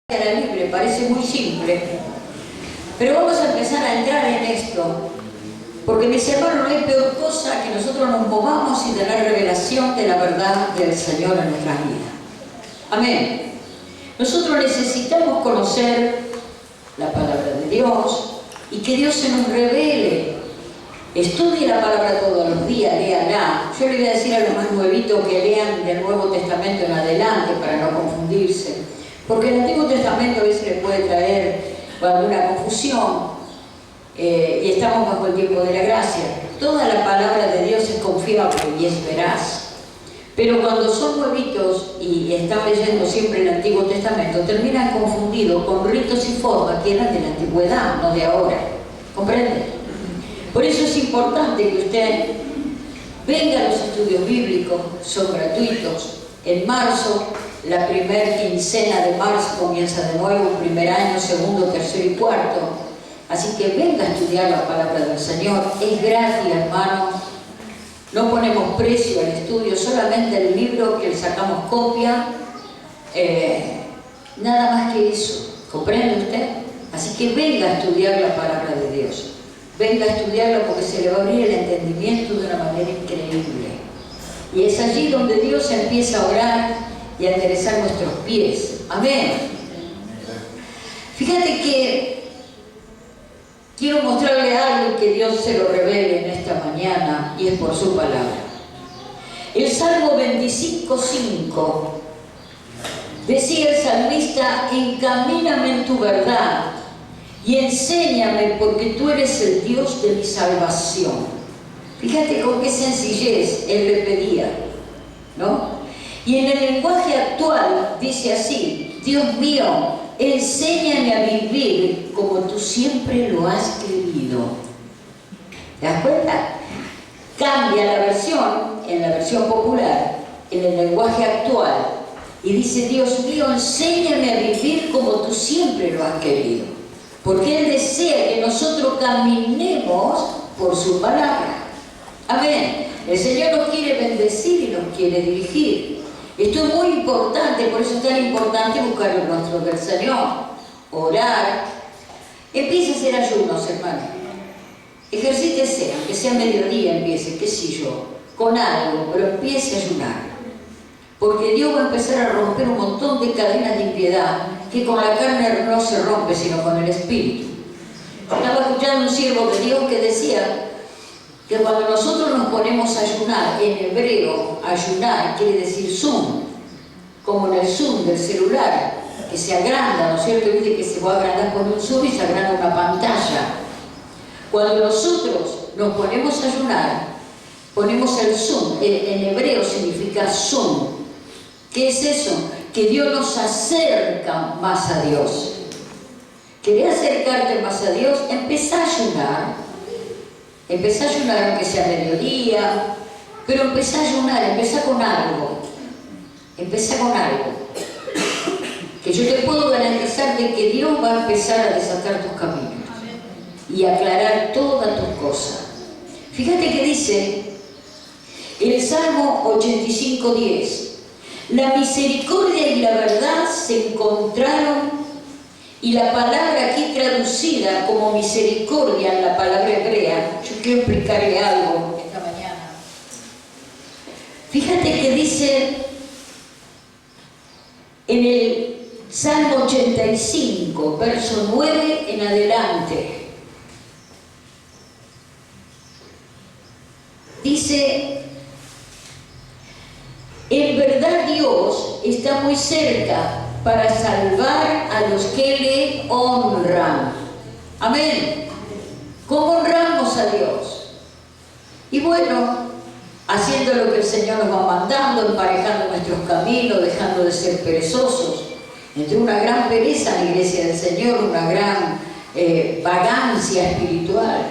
Era libre, parece muy simple, pero vamos a empezar a entrar en esto, porque mis hermanos, no hay peor cosa que nosotros nos movamos sin tener revelación de la verdad del Señor en nuestras vidas. Amén. Nosotros necesitamos conocer la palabra de Dios y que Dios se nos revele. Estudie la palabra todos los días, léala. Yo le voy a decir a los más nuevitos que lean del Nuevo Testamento en adelante para no confundirse. Porque el Antiguo Testamento a veces le puede traer alguna confusión y estamos bajo el tiempo de la gracia. Toda la palabra de Dios es confiable y es veraz. Pero cuando son nuevitos y están leyendo siempre el Antiguo Testamento, terminan confundidos con ritos y formas que eran de la antigüedad, no de ahora. ¿Comprende? Por eso es importante que usted venga a los estudios bíblicos, son gratuitos. En marzo, la primera quincena de marzo comienza de nuevo, primer año, segundo, tercero y cuarto. Así que venga a estudiar la palabra del Señor. Es gratis, hermano. No ponemos precio al estudio, solamente el libro que le sacamos copia. Nada más que eso. ¿Comprende usted? Así que venga a estudiar la palabra de Dios. Venga a estudiarla porque se le va a abrir el entendimiento de una manera increíble. Y es allí donde Dios empieza a orar y a enderezar nuestros pies. Amén. Fíjate que quiero mostrarle algo que Dios se lo revele en esta mañana y es por su palabra. El Salmo 25:5 decía el salmista: encamíname en tu verdad y enséñame, porque tú eres el Dios de mi salvación. Fíjate con qué sencillez él le pedía, ¿no? Y en el lenguaje actual dice así: Dios mío, enséñame a vivir como tú siempre lo has querido. ¿Te das cuenta? Cambia la versión, en la versión popular, en el lenguaje actual, y dice: Dios mío, enséñame a vivir como tú siempre lo has querido. Porque Él desea que nosotros caminemos por su palabra. Amén. El Señor nos quiere bendecir y nos quiere dirigir. Esto es muy importante, por eso es tan importante buscar el rostro del Señor, orar. Empiece a hacer ayunos, hermano. Ejercítese, aunque sea mediodía, empiece, qué sé yo, con algo, pero empiece a ayunar. Porque Dios va a empezar a romper un montón de cadenas de impiedad que con la carne no se rompe, sino con el Espíritu. Estaba escuchando un siervo de Dios que decía que cuando nosotros nos ponemos a ayunar, en hebreo, ayunar quiere decir zoom, como en el zoom del celular, que se agranda, ¿no es cierto? Viste que se va a agrandar con un zoom y se agranda una pantalla. Cuando nosotros nos ponemos a ayunar, ponemos el zoom, en hebreo significa zoom. ¿Qué es eso? Que Dios nos acerca más a Dios. ¿Querés acercarte más a Dios? Empezá a ayunar. Empezá a ayunar aunque sea mediodía, pero empezá a ayunar, empezá con algo. Empezá con algo. Que yo te puedo garantizar de que Dios va a empezar a desatar tus caminos y aclarar todas tus cosas. Fíjate que dice el Salmo 85:10: la misericordia y la verdad se encontraron. Y la palabra aquí traducida como misericordia en la palabra hebrea, yo quiero explicarle algo esta mañana. Fíjate que dice en el Salmo 85, verso 9 en adelante. Dice: en verdad Dios está muy cerca para salvar a los que le honran. Amén. ¿Cómo honramos a Dios? Y bueno, haciendo lo que el Señor nos va mandando, emparejando nuestros caminos, dejando de ser perezosos. Entre una gran pereza en la iglesia del Señor, una gran vagancia espiritual,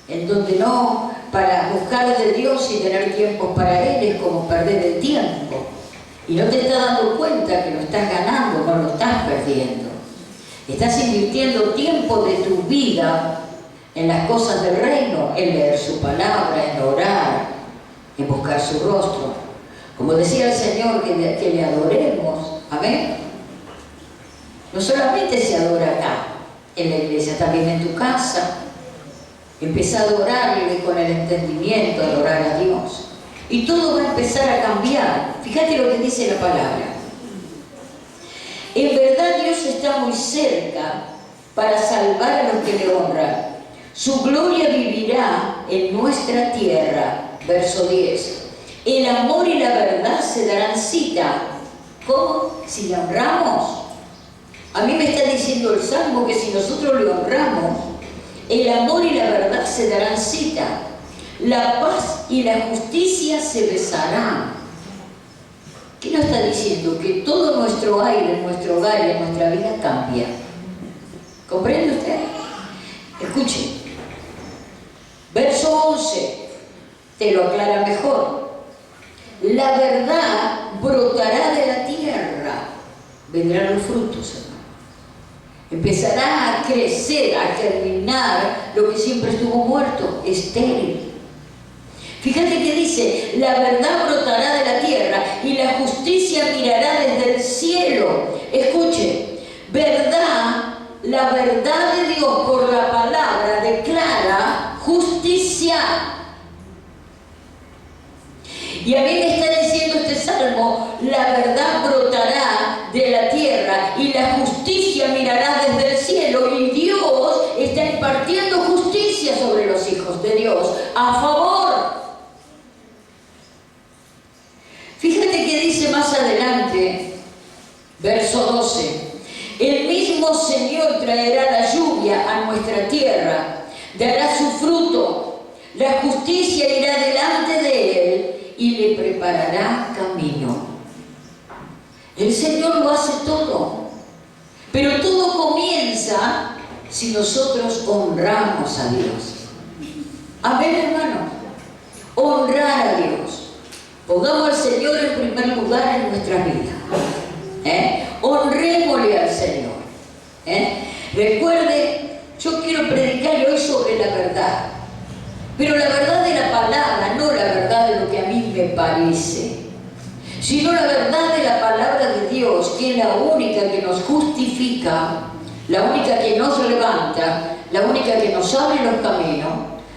en donde no, para buscar de Dios y tener tiempo para Él es como perder el tiempo. Y no te estás dando cuenta que lo estás ganando, no lo estás perdiendo. Estás invirtiendo tiempo de tu vida en las cosas del reino, en leer su palabra, en orar, en buscar su rostro. Como decía el Señor, que le adoremos. Amén. No solamente se adora acá, en la iglesia, también en tu casa. Empezá a adorarle con el entendimiento, a adorar a Dios. Y todo va a empezar a cambiar. Fíjate lo que dice la palabra. En verdad Dios está muy cerca para salvar a los que le honran. Su gloria vivirá en nuestra tierra. Verso 10. El amor y la verdad se darán cita. ¿Cómo? Si le honramos. A mí me está diciendo el Salmo que si nosotros le honramos, el amor y la verdad se darán cita. La paz y la justicia se besarán. ¿Qué nos está diciendo? Que todo nuestro aire, nuestro hogar y nuestra vida cambia. ¿Comprende usted? Escuche. Verso 11. Te lo aclara mejor. La verdad brotará de la tierra. Vendrán los frutos, hermano. Empezará a crecer, a germinar lo que siempre estuvo muerto, estéril. Fíjate que dice, la verdad brotará de la tierra y la justicia mirará desde el cielo. Escuche, verdad, la verdad de Dios por la palabra declara justicia. Y a mí me está diciendo este salmo, la verdad brotará de la tierra y la justicia mirará desde el cielo, y Dios está impartiendo justicia sobre los hijos de Dios, a favor. Fíjate que dice más adelante, verso 12, el mismo Señor traerá la lluvia a nuestra tierra, dará su fruto, la justicia irá delante de él y le preparará camino. El Señor lo hace todo, pero todo comienza si nosotros honramos a Dios. Amén, hermano. Honrar a Dios. Pongamos al Señor en primer lugar en nuestra vida. Honrémosle al Señor. Recuerde, yo quiero predicarle hoy sobre la verdad. Pero la verdad de la palabra, no la verdad de lo que a mí me parece, sino la verdad de la palabra de Dios, que es la única que nos justifica, la única que nos levanta, la única que nos abre los caminos,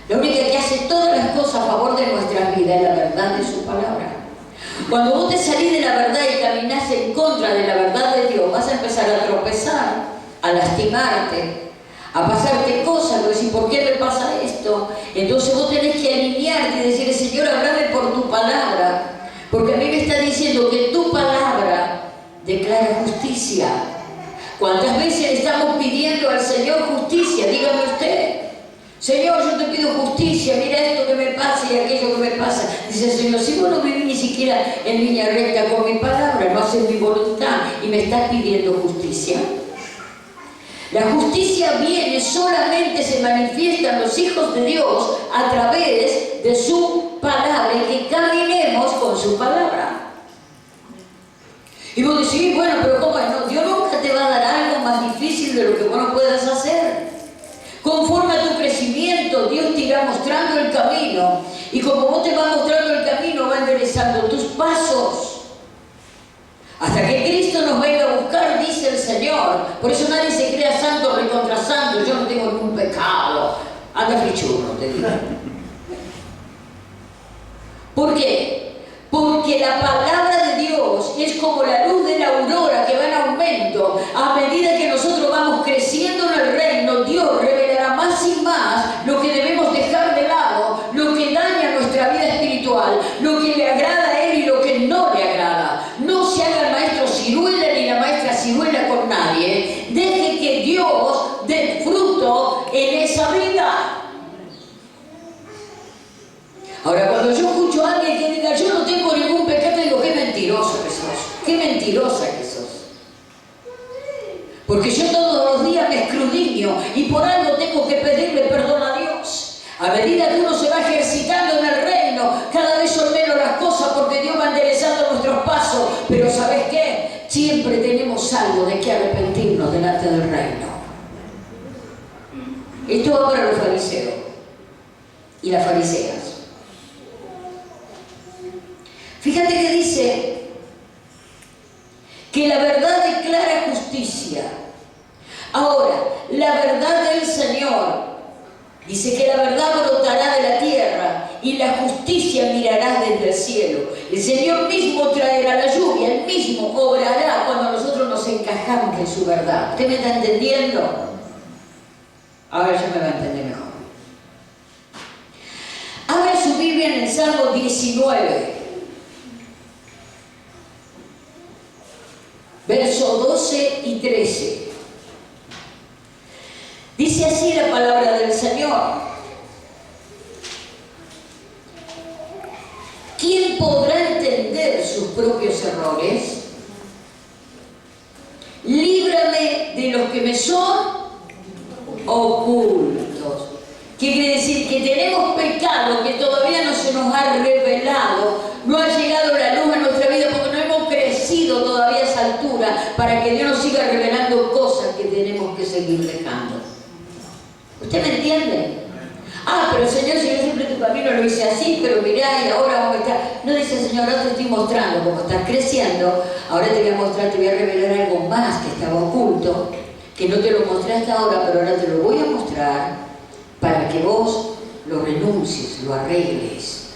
la única que hace todas las cosas a favor de nuestras vidas, es la verdad de su palabra. Cuando vos te salís de la verdad y caminás en contra de la verdad de Dios, vas a empezar a tropezar, a lastimarte, a pasarte cosas, a decir, ¿por qué me pasa esto? Entonces vos tenés que alinearte y decirle, Señor, háblame por tu palabra, porque a mí me está diciendo que tu palabra declara justicia. ¿Cuántas veces le estamos pidiendo al Señor justicia? Dígame usted. Señor, yo te pido justicia, mira esto que me pasa y aquello que me pasa. Dice el Señor, si vos no vivís ni siquiera en línea recta con mi palabra, no haces mi voluntad y me estás pidiendo justicia. La justicia viene, solamente se manifiesta en los hijos de Dios a través de su palabra, y que caminemos con su palabra. Y vos decís, bueno, pero ¿cómo es? No, Dios nunca te va a dar algo más difícil de lo que vos no puedas hacer. Conforme a tu crecimiento, Dios te irá mostrando el camino, y como vos te vas mostrando el camino, va enderezando tus pasos. Hasta que Cristo nos venga a buscar, dice el Señor. Por eso nadie se crea santo, recontra santo. Yo no tengo ningún pecado. Anda frichurro, te digo. ¿Por qué? Porque la palabra de Dios es como la luz de la aurora que va en aumento. A medida que nosotros vamos creciendo en el reino, Dios revelará más y más lo que debemos dejar de lado, lo que daña nuestra vida espiritual, lo que le agrada a Él y lo que no le agrada. No se haga el maestro ciruela ni la maestra ciruela con nadie. Deje que Dios dé fruto en esa vida. Ahora, cuando yo escucho a alguien que diga, yo no tengo ningún pecado, digo, qué mentiroso que sos, qué mentirosa que sos. Porque yo todos los días me escudriño y por algo tengo que pedirle perdón a Dios. A medida que uno se va ejercitando en el reino, cada vez son menos las cosas porque Dios va enderezando nuestros pasos. Pero ¿sabes qué? Siempre tenemos algo de que arrepentirnos delante del reino. Esto va para los fariseos y las fariseas. Fíjate que dice que que la verdad declara justicia. Ahora, la verdad del Señor dice que la verdad brotará de la tierra y la justicia mirará desde el cielo. El Señor mismo traerá la lluvia, Él mismo obrará cuando nosotros nos encajamos en su verdad. ¿Usted me está entendiendo? Ahora ya me va a entender mejor. Abra su Biblia en el Salmo 19, versos 12 y 13. Dice así la palabra del Señor: ¿quién podrá entender sus propios errores? Líbrame de los que me son ocultos. ¿Qué quiere decir? Que tenemos pecado que todavía no se nos ha revelado, no ha llegado la luz a nuestra vida porque no hemos crecido todavía a esa altura para que Dios nos siga revelando cosas que tenemos que seguir dejando. ¿Usted me entiende? Ah, pero Señor, si yo siempre tu camino lo hice así, pero mirá y ahora vamos a estar... No dice el Señor, ahora te estoy mostrando, como estás creciendo, ahora te voy a mostrar, te voy a revelar algo más que estaba oculto, que no te lo mostré hasta ahora, pero ahora te lo voy a mostrar para que vos lo renuncies, lo arregles.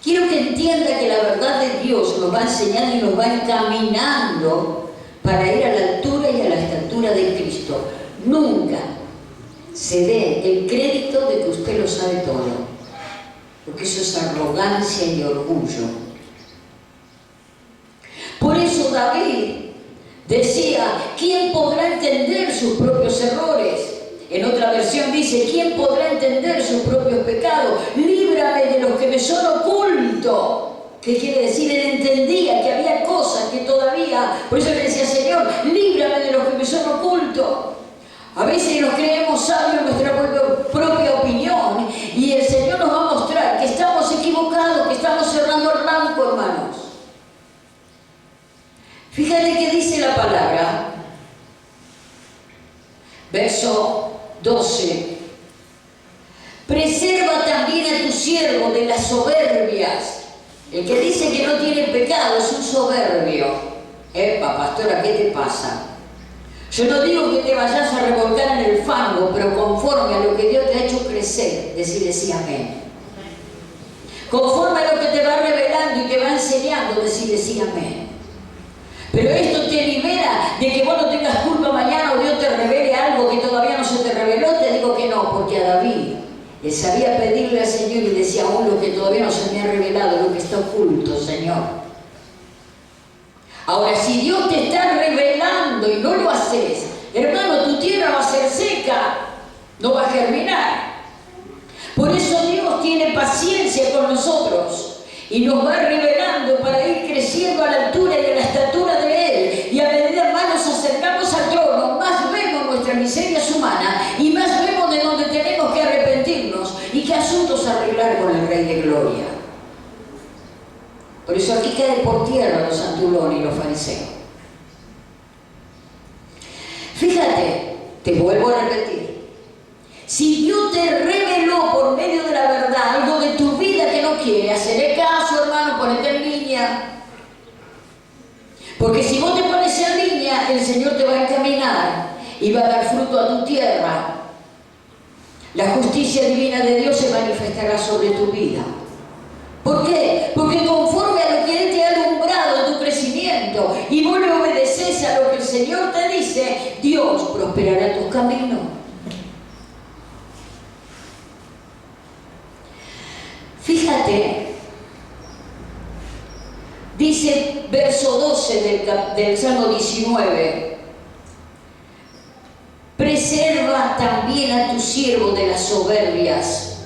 Quiero que entienda que la verdad de Dios nos va enseñando y nos va encaminando para ir a la altura y a la estatura de Cristo. Nunca se dé el crédito de que usted lo sabe todo, porque eso es arrogancia y orgullo. Por eso David decía, ¿quién podrá entender sus propios errores? En otra versión dice, ¿quién podrá entender sus propios pecados? Líbrame de los que me son ocultos. ¿Qué quiere decir? Él entendía que había cosas que todavía... Por eso le decía, Señor, líbrame de los que me son ocultos. A veces nos creemos sabios en nuestra propia opinión y el Señor nos va a mostrar que estamos equivocados, que estamos cerrando el blanco, hermanos. Fíjate que dice la palabra, verso 12. Preserva también a tu siervo de las soberbias. El que dice que no tiene pecado es un soberbio. Epa, pastora, ¿qué te pasa? Yo no digo que te vayas a revolcar en el fango, pero conforme a lo que Dios te ha hecho crecer, decirle sí, amén. Conforme a lo que te va revelando y te va enseñando, decirle sí, amén. Pero esto te libera de que vos no tengas culpa mañana o Dios te revele algo que todavía no se te reveló. Te digo que no, porque a David, él sabía pedirle al Señor y decía, aún lo que todavía no se me ha revelado, lo que está oculto, Señor. Ahora, si Dios te está revelando y no lo haces, hermano, tu tierra va a ser seca, no va a germinar. Por eso Dios tiene paciencia con nosotros y nos va revelando para ir creciendo a la altura y a la estatura de Él. Y a medida más nos acercamos al trono, más vemos nuestras miserias humanas y más vemos de donde tenemos que arrepentirnos y qué asuntos arreglar con el Rey de Gloria. Por eso aquí caen por tierra los santulones y los fariseos. Fíjate, te vuelvo a repetir. Si Dios te reveló por medio de la verdad algo de tu vida que no quiere, hacerle caso, hermano, ponete en línea. Porque si vos te pones en línea, el Señor te va a encaminar y va a dar fruto a tu tierra. La justicia divina de Dios se manifestará sobre tu vida. ¿Por qué? Porque conforme a lo que Él te ha alumbrado en tu crecimiento y vos le obedeces a lo que el Señor te dice, Dios prosperará tus caminos. Fíjate, dice verso 12 del Salmo 19, preserva también a tu siervo de las soberbias,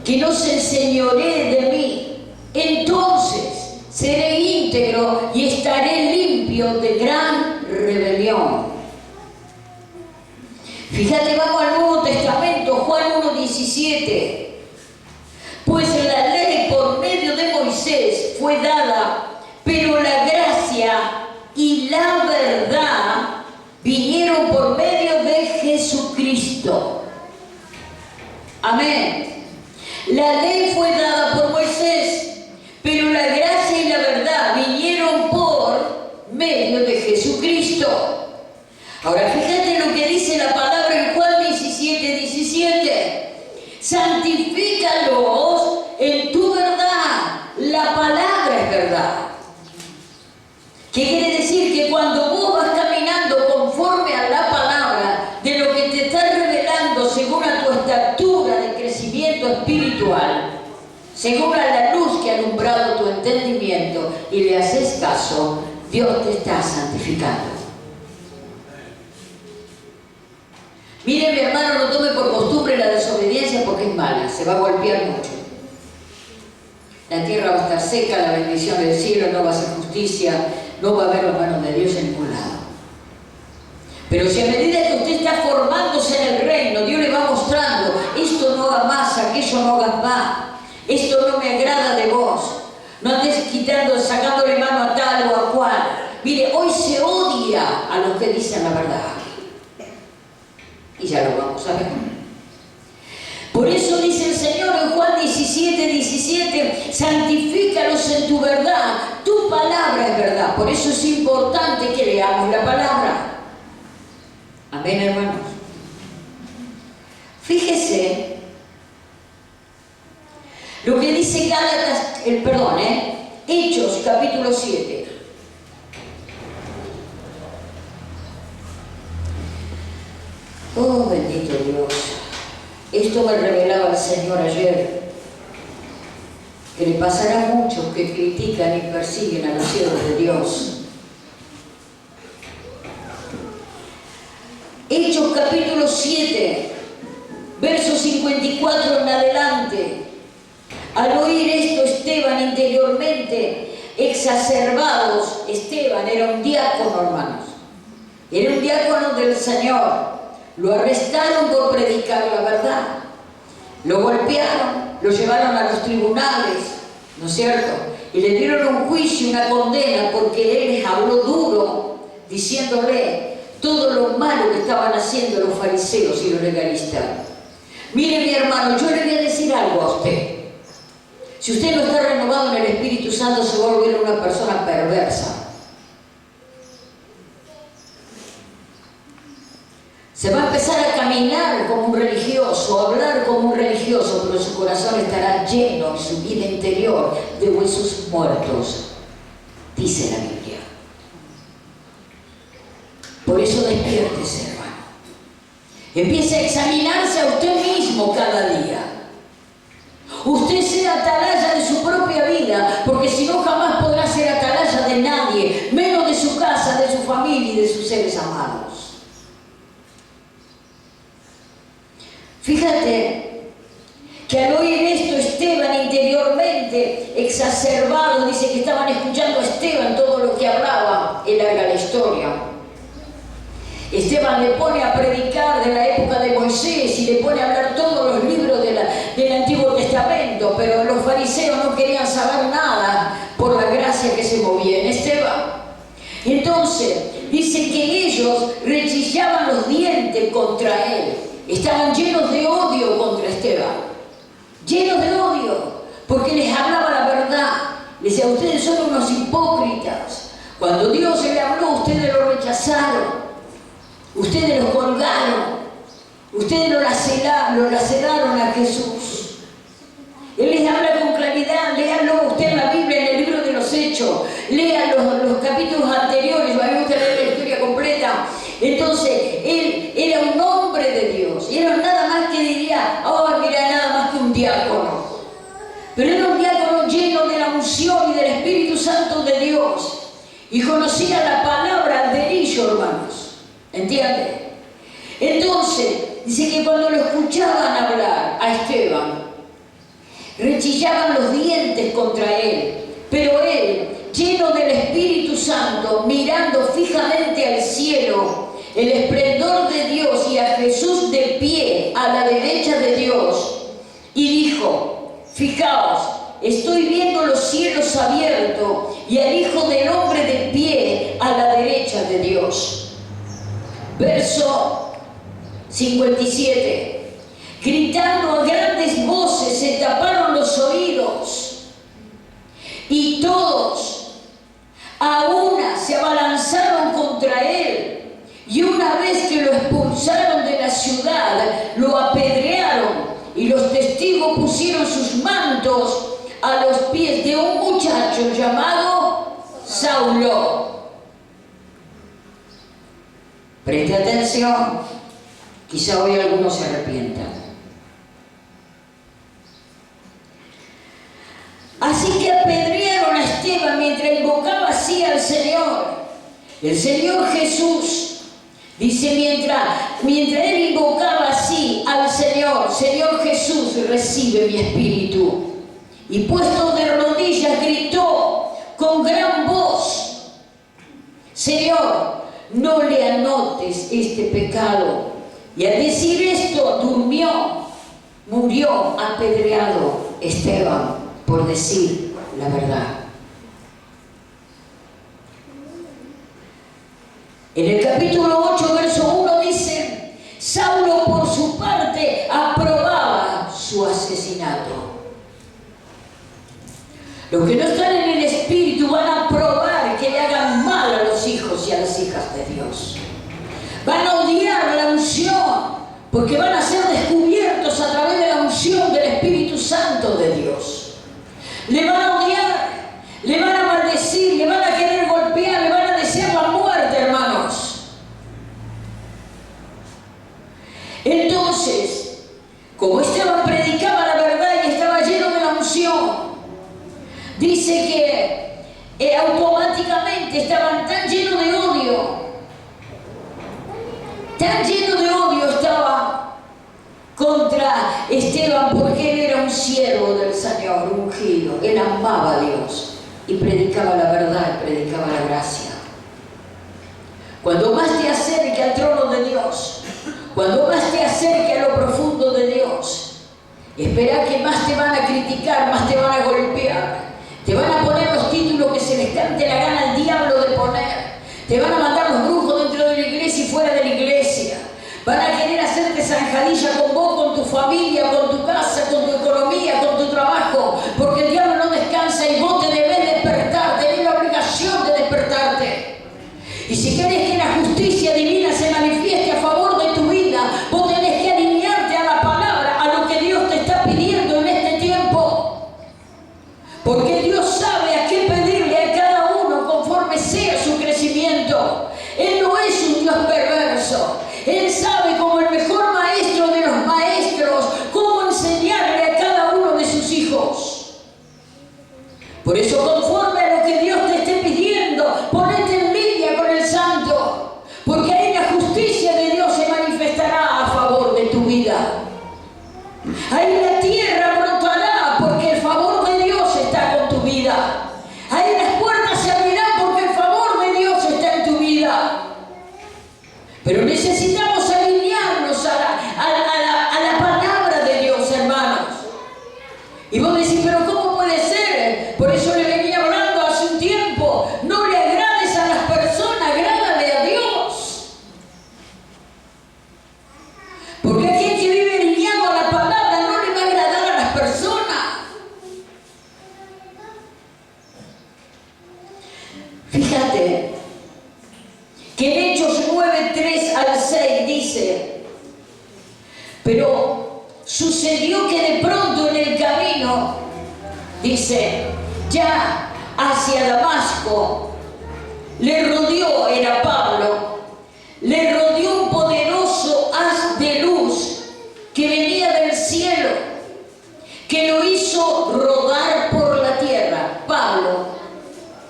que no se enseñoree de mí. Entonces seré íntegro y estaré limpio de gran rebelión. Fíjate, vamos al Nuevo Testamento, Juan 1:17. Pues la ley por medio de Moisés fue dada, pero la gracia y la verdad vinieron por medio de Jesucristo. Amén. La ley fue dada por Moisés, pero la gracia y la verdad vinieron medio de Jesucristo. Ahora fíjate lo que dice la palabra en Juan 17:17. Santifícalos en tu verdad. La palabra es verdad. ¿Qué quiere decir? Que cuando vos vas caminando conforme a la palabra, de lo que te está revelando según a tu estatura de crecimiento espiritual, según a la luz que ha alumbrado tu entendimiento, y le haces caso, Dios te está santificando. Mire, mi hermano, no tome por costumbre la desobediencia porque es mala, se va a golpear mucho. La tierra va a estar seca, la bendición del cielo no va a ser justicia, no va a haber la mano de Dios en ningún lado. Pero si a medida que usted está formándose en el reino, Dios le va mostrando, esto no haga más, aquello no hagas más, esto no me agrada de vos, no andes quitando, sacándole mano a tal o a cual. Mire, hoy se odia a los que dicen la verdad. Y ya lo vamos a ver. Por eso dice el Señor en Juan 17:17, santifícalos en tu verdad, tu palabra es verdad. Por eso es importante que leamos la palabra. Amén, hermanos. Fíjese lo que dice Hechos capítulo 7. Oh, bendito Dios. Esto me revelaba el Señor ayer, que le pasará a muchos que critican y persiguen a los siervos de Dios. Hechos capítulo 7, verso 54 en adelante. Al oír esto, Esteban, interiormente exacerbados, Esteban era un diácono, hermanos, era un diácono del Señor. Lo arrestaron por predicar la verdad, lo golpearon, lo llevaron a los tribunales, ¿no es cierto? Y le dieron un juicio, una condena, porque él les habló duro, diciéndole todo lo malo que estaban haciendo los fariseos y los legalistas. Mire, mi hermano, yo le voy a decir algo a usted. Si usted no está renovado en el Espíritu Santo, se va a volver una persona perversa. Se va a empezar a caminar como un religioso, a hablar como un religioso, pero su corazón estará lleno, su vida interior, de huesos muertos, dice la Biblia. Por eso despiértese, hermano. Empiece a examinarse a usted mismo cada día. Usted sea atalaya de su propia vida, porque si no jamás podrá ser atalaya de nadie, menos de su casa, de su familia y de sus seres amados. Fíjate que al oír esto, Esteban interiormente exacerbado, dice que estaban escuchando a Esteban todo lo que hablaba, es larga la historia. Esteban le pone a predicar de la época de Moisés y le pone a hablar todos los libros del Antiguo Testamento, pero los fariseos no querían saber nada por la gracia que se movía en Esteban. Entonces, dice que ellos rechillaban los dientes contra él. Estaban llenos de odio contra Esteban, llenos de odio, porque les hablaba la verdad. Les decía, ustedes son unos hipócritas. Cuando Dios le habló, ustedes lo rechazaron, ustedes lo colgaron, ustedes lo laceraron a Jesús. Él les habla con claridad. Léanlo usted en la Biblia, en el libro de los Hechos, lean los capítulos anteriores. A mí me gusta leer la historia completa. Entonces, él era un hombre de Dios, y era nada más que diría, oh, mira, nada más que un diácono. Pero era un diácono lleno de la unción y del Espíritu Santo de Dios, y conocía la palabra al dedillo, hermanos. ¿Entiende? Entonces, dice que cuando lo escuchaban hablar a Esteban, rechillaban los dientes contra él, pero él, lleno del Espíritu Santo, mirando fijamente al cielo, el esplendor de Dios y a Jesús de pie a la derecha de Dios, y dijo, fijaos, estoy viendo los cielos abiertos y al Hijo del Hombre de pie a la derecha de Dios. Verso 57. Gritando a grandes voces, se taparon los oídos, y todos, A una se abalanzaron contra él, y una vez que lo expulsaron de la ciudad, lo apedrearon, y los testigos pusieron sus mantos a los pies de un muchacho llamado Saulo. Preste atención, quizá hoy algunos se arrepientan. Así que apedrearon a Esteban mientras invocaba así al Señor. El Señor Jesús dice, mientras él invocaba así al Señor, Señor Jesús, recibe mi espíritu. Y puesto de rodillas gritó con gran voz, Señor, no le anotes este pecado. Y al decir esto, murió apedreado Esteban por decir la verdad. En el capítulo 8, verso 1 dice, Saulo por su parte aprobaba su asesinato. Los que no están en el Espíritu van a aprobar que le hagan mal a los hijos y a las hijas de Dios. Van a odiar la unción, porque van a ser descubiertos a través de la unción del Espíritu Santo de Dios. Le van a odiar, le van a maldecir, le van a querer golpear, le van a desear la muerte, hermanos. Entonces, como Esteban predicaba la verdad y estaba lleno de la unción, dice que automáticamente estaban tan llenos de odio, estaba contra Esteban, porque él era un siervo del Señor, ungido. Él amaba a Dios y predicaba la verdad, predicaba la gracia. Cuando más te acerque al trono de Dios, cuando más te acerque a lo profundo de Dios, espera que más te van a criticar, más te van a golpear, te van a poner los títulos que se les cante la gana al diablo de poner, te van a mandar los brujos dentro de la iglesia y fuera de la iglesia. Van a querer hacerte zanjadilla con vos, con tu familia, con tu casa, con tu economía, con tu trabajo, porque el diablo no descansa y vos te debes despertar, tenés la obligación de despertarte. Y si querés que la justicia divina se manifieste a favor de tu vida, vos tenés que alinearte a la palabra, a lo que Dios te está pidiendo en este tiempo. Porque Dios sabe a qué pedirle a cada uno conforme sea su crecimiento. Él no es un Dios perverso. Él sabe, como el mejor maestro de los maestros, cómo enseñarle a cada uno de sus hijos. Por eso, conforme a lo que Dios te esté pidiendo, ponete en línea con el Santo, porque ahí la justicia de Dios se manifestará a favor de tu vida. Ahí la tierra brotará, porque el favor de Dios está con tu vida. Ahí las puertas se abrirán, porque el favor de Dios está en tu vida. Pero necesitamos alinearnos a la palabra de Dios, hermanos. Y vos decís, pero ¿cómo puede ser? Por eso le venía hablando hace un tiempo. No le agrades a las personas, agrádale a Dios. Porque aquel que vive alineado a la palabra no le va a agradar a las personas. Fíjate que en Hechos 9, 3 al 6 dice, pero sucedió que de pronto en el camino, dice, ya hacia Damasco, le rodeó, era Pablo, le rodeó un poderoso haz de luz que venía del cielo, que lo hizo rodar por la tierra. Pablo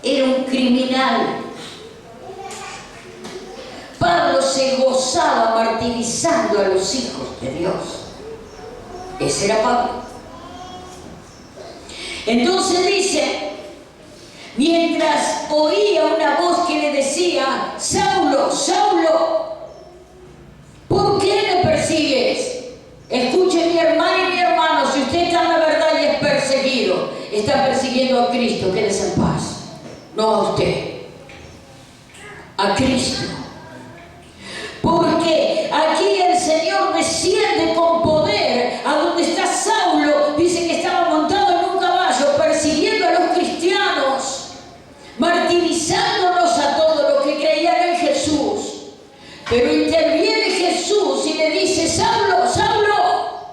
era un criminal. Pablo se gozaba martirizando a los hijos de Dios. Ese era Pablo. Entonces dice, mientras oía una voz que le decía, Saulo, Saulo, ¿por qué me persigues? Escuche mi hermana y mi hermano, si usted está en la verdad y es perseguido, está persiguiendo a Cristo, quédese en paz. No a usted, a Cristo. Porque aquí el Señor desciende con poder a donde está Saulo. Dice que estaba montado en un caballo persiguiendo a los cristianos, martirizando Pero interviene Jesús y le dice: Saulo, Saulo,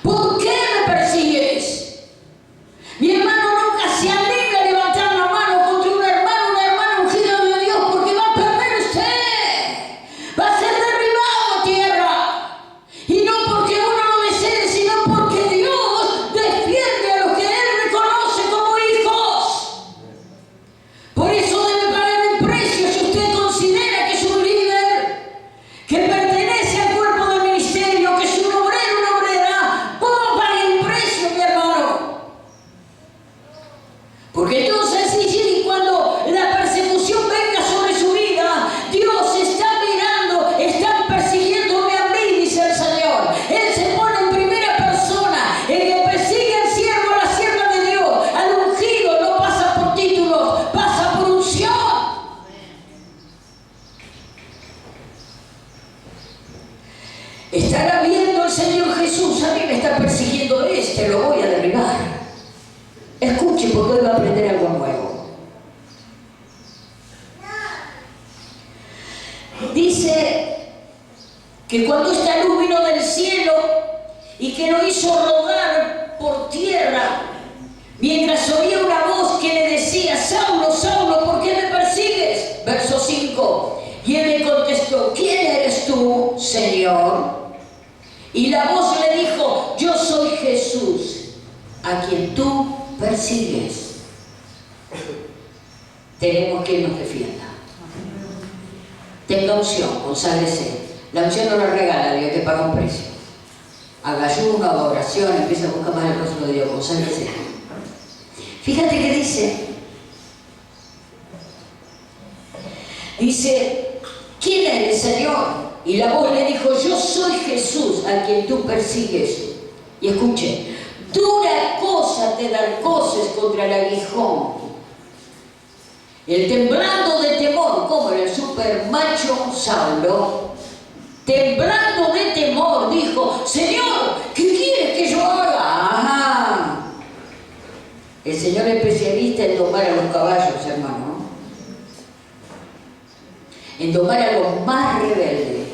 ¿por qué me persigues? Mi hermano nunca se anime a levantar la mano contra un hermano ungido de Dios, porque va a perder usted, va a ser derribado a tierra. Y no porque uno lo desee, sino porque Dios defiende a los que Él reconoce como hijos. Por eso debe pagar el precio si usted considera que es un líder, que pertenece al cuerpo del ministerio, que es un obrero, una obrera. Pague el precio, mi hermano. Porque entonces, sí, cuando la persecución venga sobre su vida, Dios está mirando, están persiguiéndome a mí, dice el Señor. Él se pone en primera persona. El que persigue al siervo, a la sierva de Dios, al ungido, no pasa por títulos, pasa por unción. Estará viendo el Señor Jesús: a mí me está persiguiendo este, lo voy a derribar. Escuche, porque hoy va a aprender algo nuevo. Dice que cuando esta luz vino del cielo y que lo hizo rodar por tierra, mientras oía una voz que le decía: Saulo, Saulo, ¿por qué me persigues? Verso 5. Y él le contestó: ¿quién eres tú, Señor? Y la voz le dijo: yo soy Jesús, a quien tú persigues. Tenemos que nos defienda. Tenga unción, conságrese. La unción no la regala Dios, que paga un precio. Haga ayuno, haga oración, empieza a buscar más el rostro de Dios, conságrese. Fíjate que dice: ¿quién eres, Señor? Y la voz le dijo: yo soy Jesús, a quien tú persigues. Y escuche: dura cosa te dar coces contra el aguijón. El temblando de temor, como era el super macho Saulo, temblando de temor, dijo: Señor, ¿qué quieres que yo haga? Ajá. El Señor es especialista en domar a los caballos, hermano, en domar a los más rebeldes.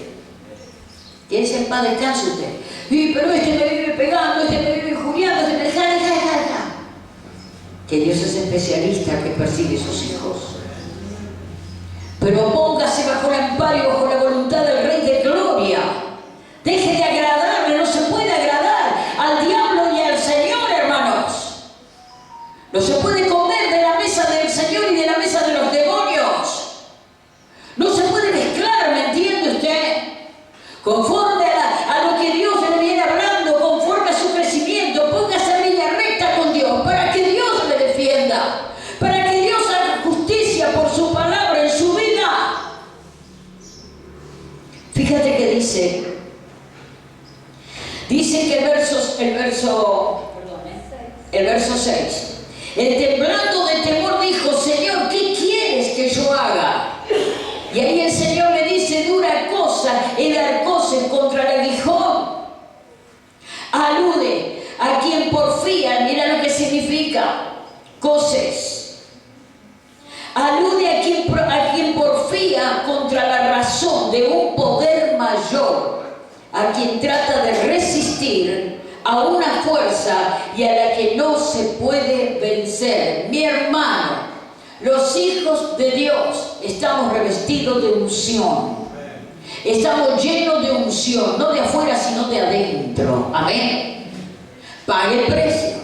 Quédese en paz, descanse usted. Sí, pero este me vive pegando, este me vive injuriando, este me deja. Que Dios es especialista que persigue a sus hijos. Pero póngase bajo el amparo y bajo la voluntad del Rey de Gloria. Deje de agradarle, no se puede agradar al diablo y al Señor, hermanos. No se puede comer de la mesa del Señor y de la mesa de los demonios. No se puede mezclar, ¿me entiende usted? Conforme a lo que Dios le viene hablando, conforme a su crecimiento, póngase en línea recta con Dios, para que Dios le defienda, para que Dios haga justicia por su palabra en su vida. Fíjate que dice que el verso 6, el temblando de temor dijo: Señor, ¿qué quieres que yo haga? Y ahí el Señor le dice: dura cosa es dar coces contra el aguijón. Alude a quien porfía, mira lo que significa coces. Alude a quien porfía contra la razón de un poder mayor, a quien trata de resistir a una fuerza y a la que no se puede vencer. Mi hermano, los hijos de Dios estamos revestidos de unción. Estamos llenos de unción, no de afuera sino de adentro. Amén. Pague el precio.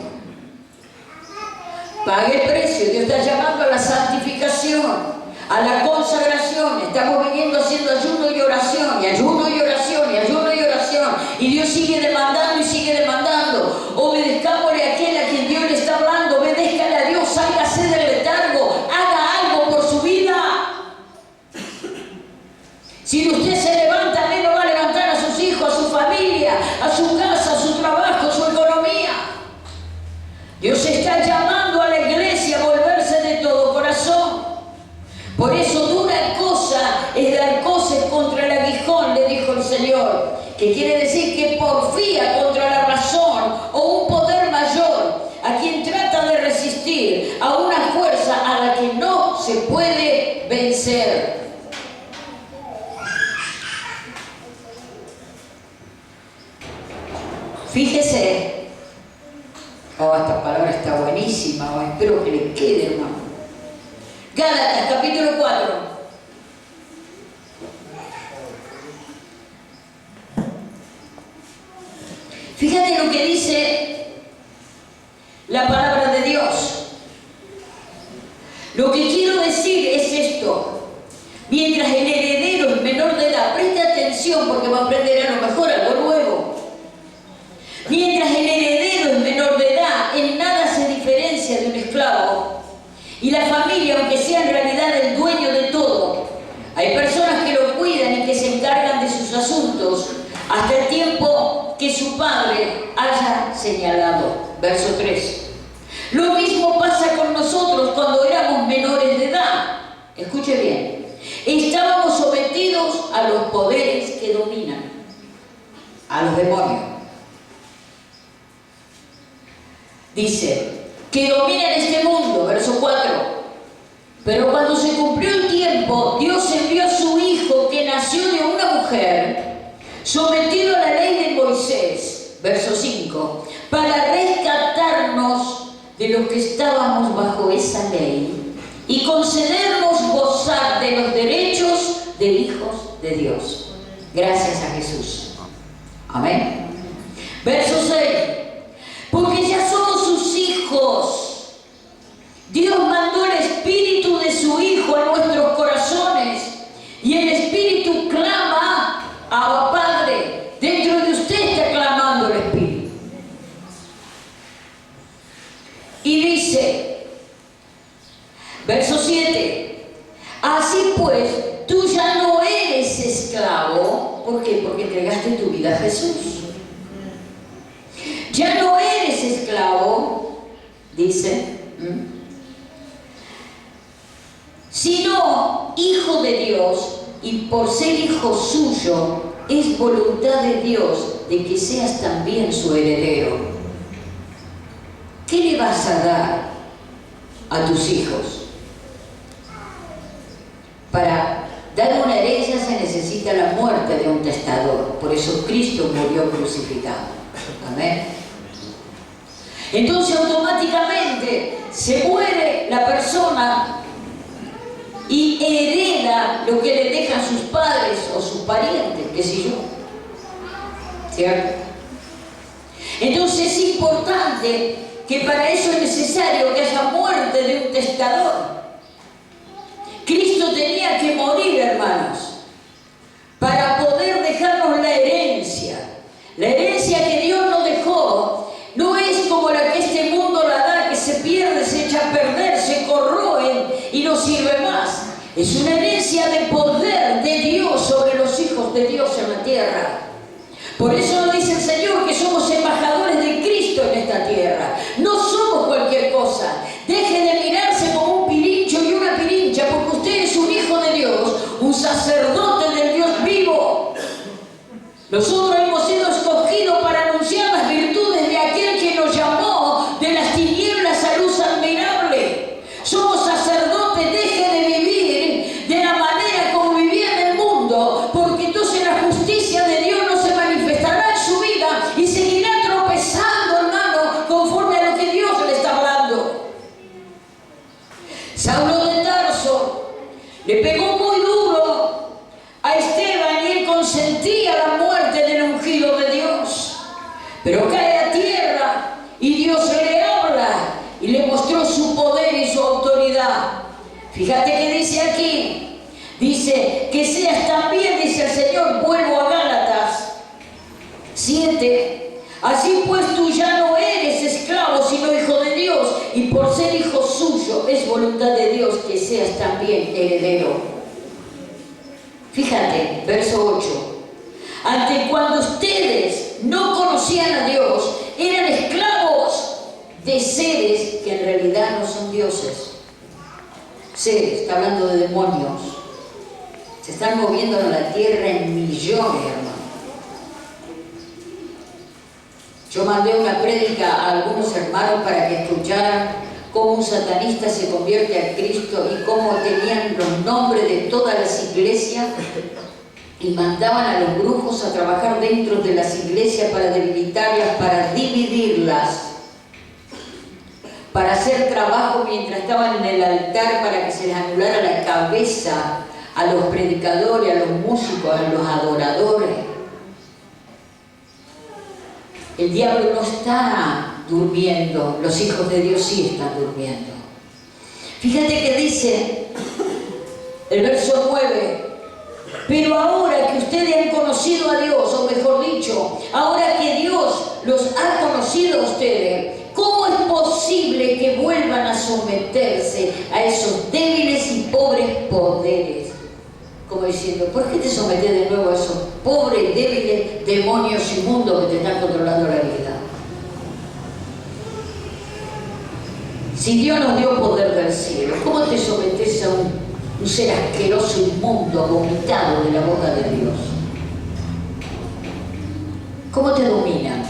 Pague el precio. Dios está llamando a la santificación, a la consagración. Estamos viniendo haciendo ayuno y oración, y ayuno y oración, y ayuno y oración. Y Dios sigue demandando y sigue demandando. Obedezcámosle a aquel a quien Dios le está hablando. Obedézcale a Dios, sálgase del letargo, haga algo por su vida. Si usted se levanta, menos va a levantar a sus hijos, a su familia, a su casa, a su trabajo, a su economía. Dios está llamando a la iglesia a volverse de todo corazón. Por eso dura cosa es dar coces contra el aguijón, le dijo el Señor, que quiere decir que porfía contra la razón o un poder mayor, a quien trata de resistir a una fuerza a la que no se puede vencer. Fíjese, esta palabra está buenísima, espero que le quede, hermano. Gálatas, capítulo 4. Fíjate lo que dice la palabra de Dios. Lo que quiero decir es esto. Mientras el heredero es menor de edad, preste atención porque va a aprender a lo mejor algo nuevo. Mientras el heredero es menor de edad, en nada se diferencia de un esclavo. Y la familia, aunque sea en realidad el dueño de todo, hay personas que lo cuidan y que se encargan de sus asuntos hasta el tiempo que su padre haya señalado. Verso 3. Lo mismo pasa con nosotros cuando éramos menores de edad. Escuche bien. Estábamos sometidos a los poderes que dominan, a los demonios. Dice, que dominan este mundo, verso 4. Pero cuando se cumplió el tiempo, Dios envió a su Hijo que nació de una mujer, sometido a la ley de Moisés, verso 5, para rescatarnos de los que estábamos bajo esa ley y concedernos gozar de los derechos de hijos de Dios. Gracias a Jesús. Amén. Verso 6. Porque ya somos sus hijos. Dios mandó el Espíritu de su Hijo a nuestros corazones y el Espíritu clama, Abba Padre. Dentro de usted está clamando el Espíritu. Y dice, verso 7, así pues, tú ya no eres esclavo. ¿Por qué? Porque entregaste tu vida a Jesús. Ya no eres esclavo, dice, sino hijo de Dios, y por ser hijo suyo, es voluntad de Dios de que seas también su heredero. ¿Qué le vas a dar a tus hijos? Para dar una herencia se necesita la muerte de un testador. Por eso Cristo murió crucificado. Amén. Entonces automáticamente se muere la persona y hereda lo que le dejan sus padres o sus parientes, qué sé yo. ¿Cierto? Entonces es importante que para eso es necesario que haya muerte de un testador. Cristo tenía que morir, hermanos, para poder dejarnos la herencia. La herencia que Dios nos dejó no es como la que este mundo la da, que se pierde, se echa a perder, se corroe y no sirve más. Es una herencia de poder de Dios sobre los hijos de Dios en la tierra. Por eso nos dice el Señor que somos embajadores de Cristo en esta tierra. No somos cualquier cosa. Deje de mirarse como un pirincho y una pirincha, porque usted es un hijo de Dios, un sacerdote del Dios vivo. Nosotros hemos sido escogidos para anunciar las virtudes de aquel que nos llamó de las tinieblas a luz admirable. Somos sacerdotes, deje de vivir de la manera como vivía en el mundo, porque entonces la justicia de Dios no se manifestará en su vida y seguirá tropezando, hermano, conforme a lo que Dios le está hablando. Saulo de Tarso le pegó muy duro a Esteban y él consentía la muerte del ungido de Dios. Pero cae a tierra y Dios le habla y le mostró su poder y su autoridad. Fíjate que dice aquí, dice que seas también, dice el Señor, vuelvo a Gálatas 7. Así pues tú ya no eres esclavo, sino hijo de Dios, y por ser hijo suyo es voluntad de Dios que seas también heredero. Fíjate, verso 8. Ante cuando ustedes no conocían a Dios, eran esclavos de seres que en realidad no son dioses. Seres, está hablando de demonios. Se están moviendo en la tierra en millones, hermano. Yo mandé una prédica a algunos hermanos para que escucharan cómo un satanista se convierte a Cristo y cómo tenían los nombres de todas las iglesias y mandaban a los brujos a trabajar dentro de las iglesias para debilitarlas, para dividirlas, para hacer trabajo mientras estaban en el altar, para que se les anulara la cabeza a los predicadores, a los músicos, a los adoradores. El diablo no está durmiendo, los hijos de Dios sí están durmiendo. Fíjate que dice el verso 9: pero ahora que ustedes han conocido a Dios, o mejor dicho, ahora que Dios los ha conocido a ustedes, ¿cómo es posible que vuelvan a someterse a esos débiles y pobres poderes? Como diciendo, ¿por qué te sometes de nuevo a esos pobres, débiles demonios inmundos que te están controlando la vida? Si Dios nos dio poder del cielo, ¿cómo te sometes a un ser asqueroso, inmundo, vomitado de la boca de Dios? ¿Cómo te dominan?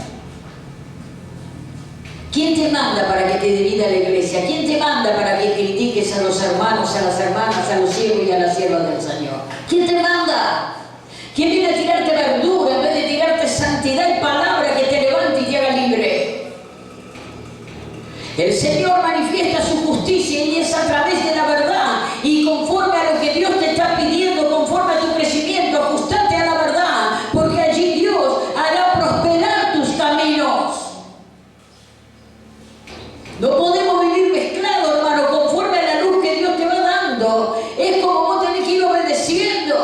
¿Quién te manda para que te divida la iglesia? ¿Quién te manda para que critiques a los hermanos, a las hermanas, a los siervos y a las siervas del Señor? ¿Quién te manda? ¿Quién viene a tirarte verdura en vez de tirarte santidad y palabra que te levante y te haga libre? El Señor manifiesta su justicia y es a través de la verdad, y conforme a lo que Dios te está pidiendo, conforme a tu crecimiento, ajustate a la verdad, porque allí Dios hará prosperar tus caminos. No podemos vivir mezclados, hermano, conforme a la luz que Dios te va dando. Es como vos tenés que ir obedeciendo.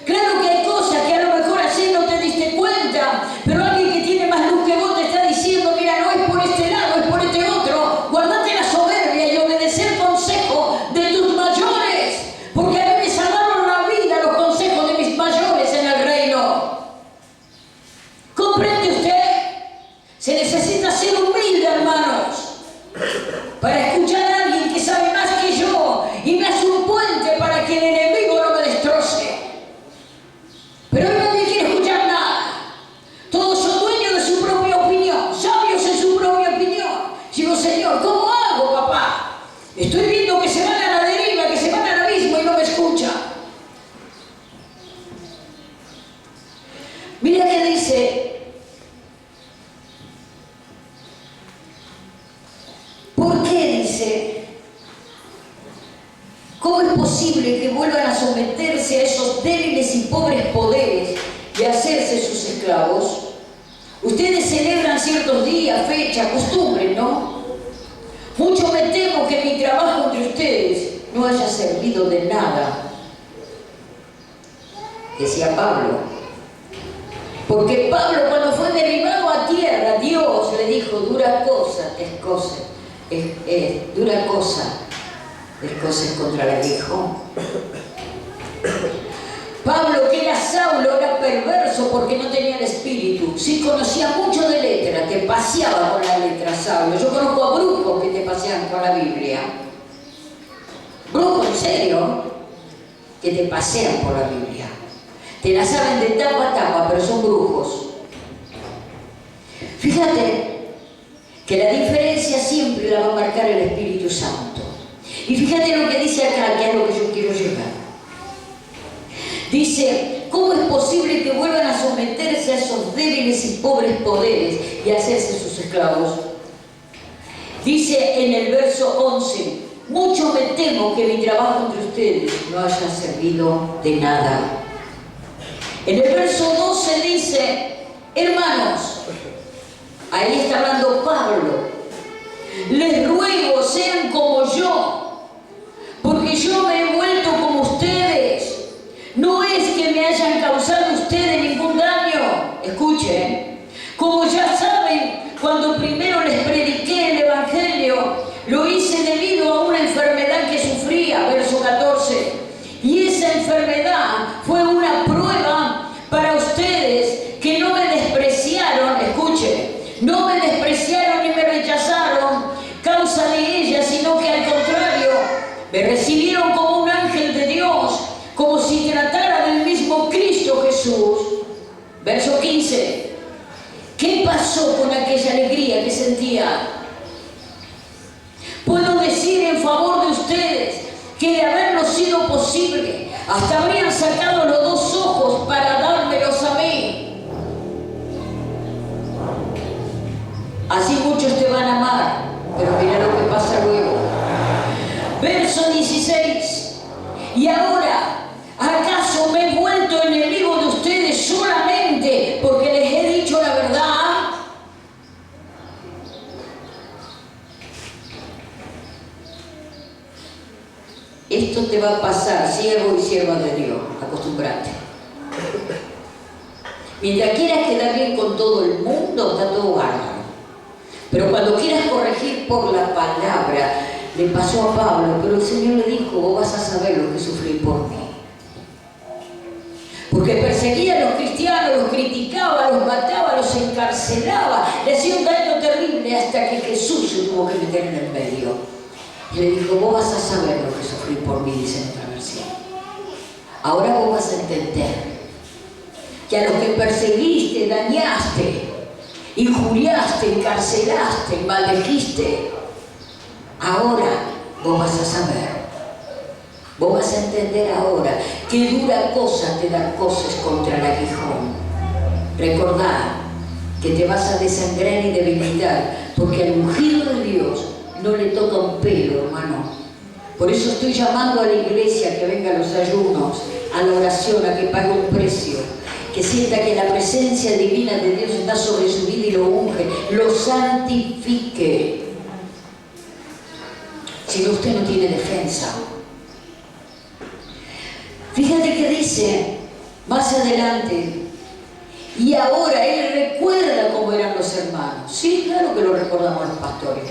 Claro que hay cosas que a lo mejor ayer no te diste cuenta, pero alguien que tiene más luz que vos te está diciendo, mira, no es por este lado, es por este otro. Guardate la soberbia y obedece el consejo de tus mayores, porque a mí me salvaron la vida los consejos de mis mayores en el reino. ¿Comprende usted? Se necesita ser humilde, hermanos, para escuchar a alguien que sabe más que yo y me hace un puente para que el enemigo no me destroce. Pero hoy nadie quiere escuchar nada. Todos son dueños de su propia opinión, sabios en su propia opinión. Digo, Señor, ¿cómo hago, papá? Estoy viendo que se van a la deriva, que se van al abismo y no me escuchan. Mira que dice: ¿por qué? Dice, ¿cómo es posible que vuelvan a someterse a esos débiles y pobres poderes y hacerse sus esclavos? Ustedes celebran ciertos días, fechas, costumbres, ¿no? Mucho me temo que mi trabajo entre ustedes no haya servido de nada, decía Pablo. Porque Pablo, cuando fue derribado a tierra, Dios le dijo, dura cosa es cosa contra el aguijón. Pablo, que era Saulo, era perverso porque no tenía el espíritu. Sí conocía mucho de letra, te paseaba con la letra, Saulo. Yo conozco a brujos que te pasean con la Biblia. Brujos, en serio, que te pasean por la Biblia. Te la saben de tapa a tapa, pero son brujos. Fíjate que la diferencia siempre la va a marcar el Espíritu Santo. Y fíjate lo que dice acá, que es lo que yo quiero llegar. Dice, ¿cómo es posible que vuelvan a someterse a esos débiles y pobres poderes y hacerse sus esclavos? Dice en el verso 11, mucho me temo que mi trabajo entre ustedes no haya servido de nada. En el verso 12 dice, hermanos, ahí está hablando Pablo, les ruego sean como yo, porque yo me he vuelto como ustedes. No es que me hayan causado ustedes ningún daño. Escuchen, como ya saben, cuando primero les prediqué el Evangelio, lo hice debido a una enfermedad que sufría, verso 14. Y esa enfermedad fue una prueba para ustedes que no me despreciaron, escuchen, no me despreciaron ni me rechazaron causa de ella, sino que al contrario, me recibieron como un ángel de Dios, como si tratara del mismo Cristo Jesús. Verso 15. ¿Qué pasó con aquella alegría que sentía? Puedo decir en favor de ustedes que de haberlo sido posible, hasta habrían sacado los dos ojos para dármelos a mí. Así muchos te van a amar, pero mira lo que pasa luego. Verso 16. Y ahora, ¿acaso me he vuelto enemigo de ustedes solamente porque les he dicho la verdad? Esto te va a pasar, siervo y sierva de Dios, acostumbrate. Mientras quieras quedar bien con todo el mundo, está todo bárbaro. Pero cuando quieras corregir por la palabra, le pasó a Pablo, pero el Señor le dijo, vos vas a saber lo que sufrí por mí. Porque perseguía a los cristianos, los criticaba, los mataba, los encarcelaba, le hacía un daño terrible hasta que Jesús se tuvo que meter en el medio. Y le dijo, vos vas a saber lo que sufrí por mí, dice en otra versión. Ahora vos vas a entender que a los que perseguiste, dañaste, injuriaste, encarcelaste, maldijiste, ahora vos vas a saber, vos vas a entender ahora qué dura cosa te da cosas contra el aguijón. Recordá que te vas a desangrar y debilitar, porque al ungido de Dios no le toca un pelo, hermano. Por eso estoy llamando a la iglesia que venga a los ayunos, a la oración, a que pague un precio, que sienta que la presencia divina de Dios está sobre su vida y lo unge, lo santifique. Si no, usted no tiene defensa. Fíjate que dice más adelante, y ahora él recuerda cómo eran los hermanos. Sí, claro que lo recordamos los pastores.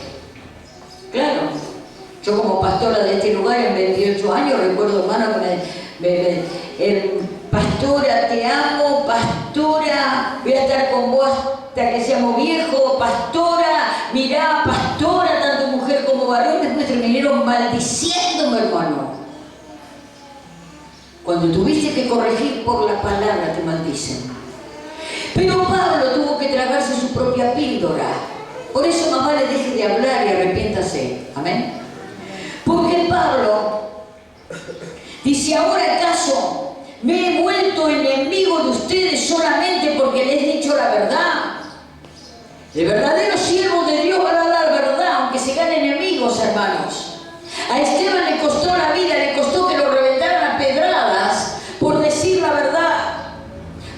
Claro, yo como pastora de este lugar en 28 años recuerdo, hermano, que pastora, te amo, pastora, voy a estar con vos hasta que seamos viejos, pastora, mirá, pastora, tanto mujer como varón, después terminaron maldiciéndome, hermano. Cuando tuviste que corregir por la palabra, te maldicen. Pero Pablo tuvo que tragarse su propia píldora. Por eso más vale deje de hablar y arrepiéntase. Amén. Porque Pablo dice, ¿ahora acaso me he vuelto enemigo de ustedes solamente porque les he dicho la verdad? El verdadero siervo de Dios va a dar la verdad, aunque se gane enemigos, hermanos. A Esteban le costó la vida, le costó que lo reventaran a pedradas por decir la verdad.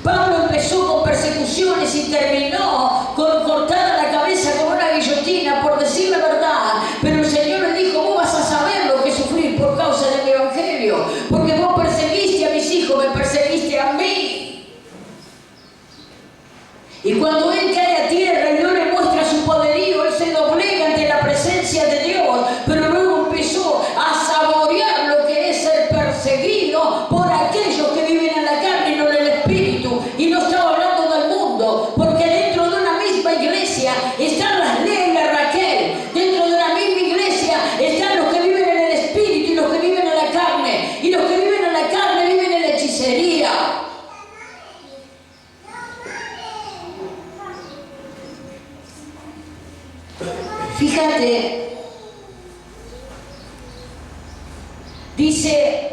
Pablo empezó con persecuciones y terminó con cortada la cabeza con una guillotina por decir la verdad. Pero el Señor le dijo, vos vas a saber lo que sufrir por causa de mi evangelio, porque vos perseguiste a mis hijos, me perseguiste a mí. Y cuando él cae a tierra y no le muestra su poderío, él se doblega ante la presencia de Dios, pero luego empezó a saborear lo que es ser perseguido por aquellos que viven en la carne y no en el espíritu. Y no estaba hablando del mundo, porque dentro de una misma iglesia están las Leila, Raquel. Dentro de una misma iglesia están los que viven en el espíritu y los que viven en la carne. Y los que viven en la carne viven en la hechicería. Fíjate, dice,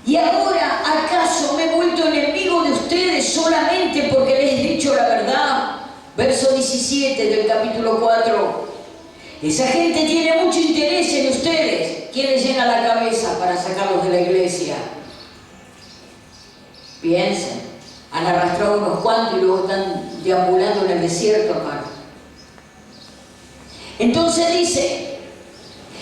¿y ahora acaso me he vuelto enemigo de ustedes solamente porque les he dicho la verdad? Verso 17 del capítulo 4. Esa gente tiene mucho interés en ustedes. ¿Quién les llena la cabeza para sacarlos de la iglesia? Piensen, han arrastrado unos cuantos y luego están deambulando en el desierto, hermano. Entonces dice,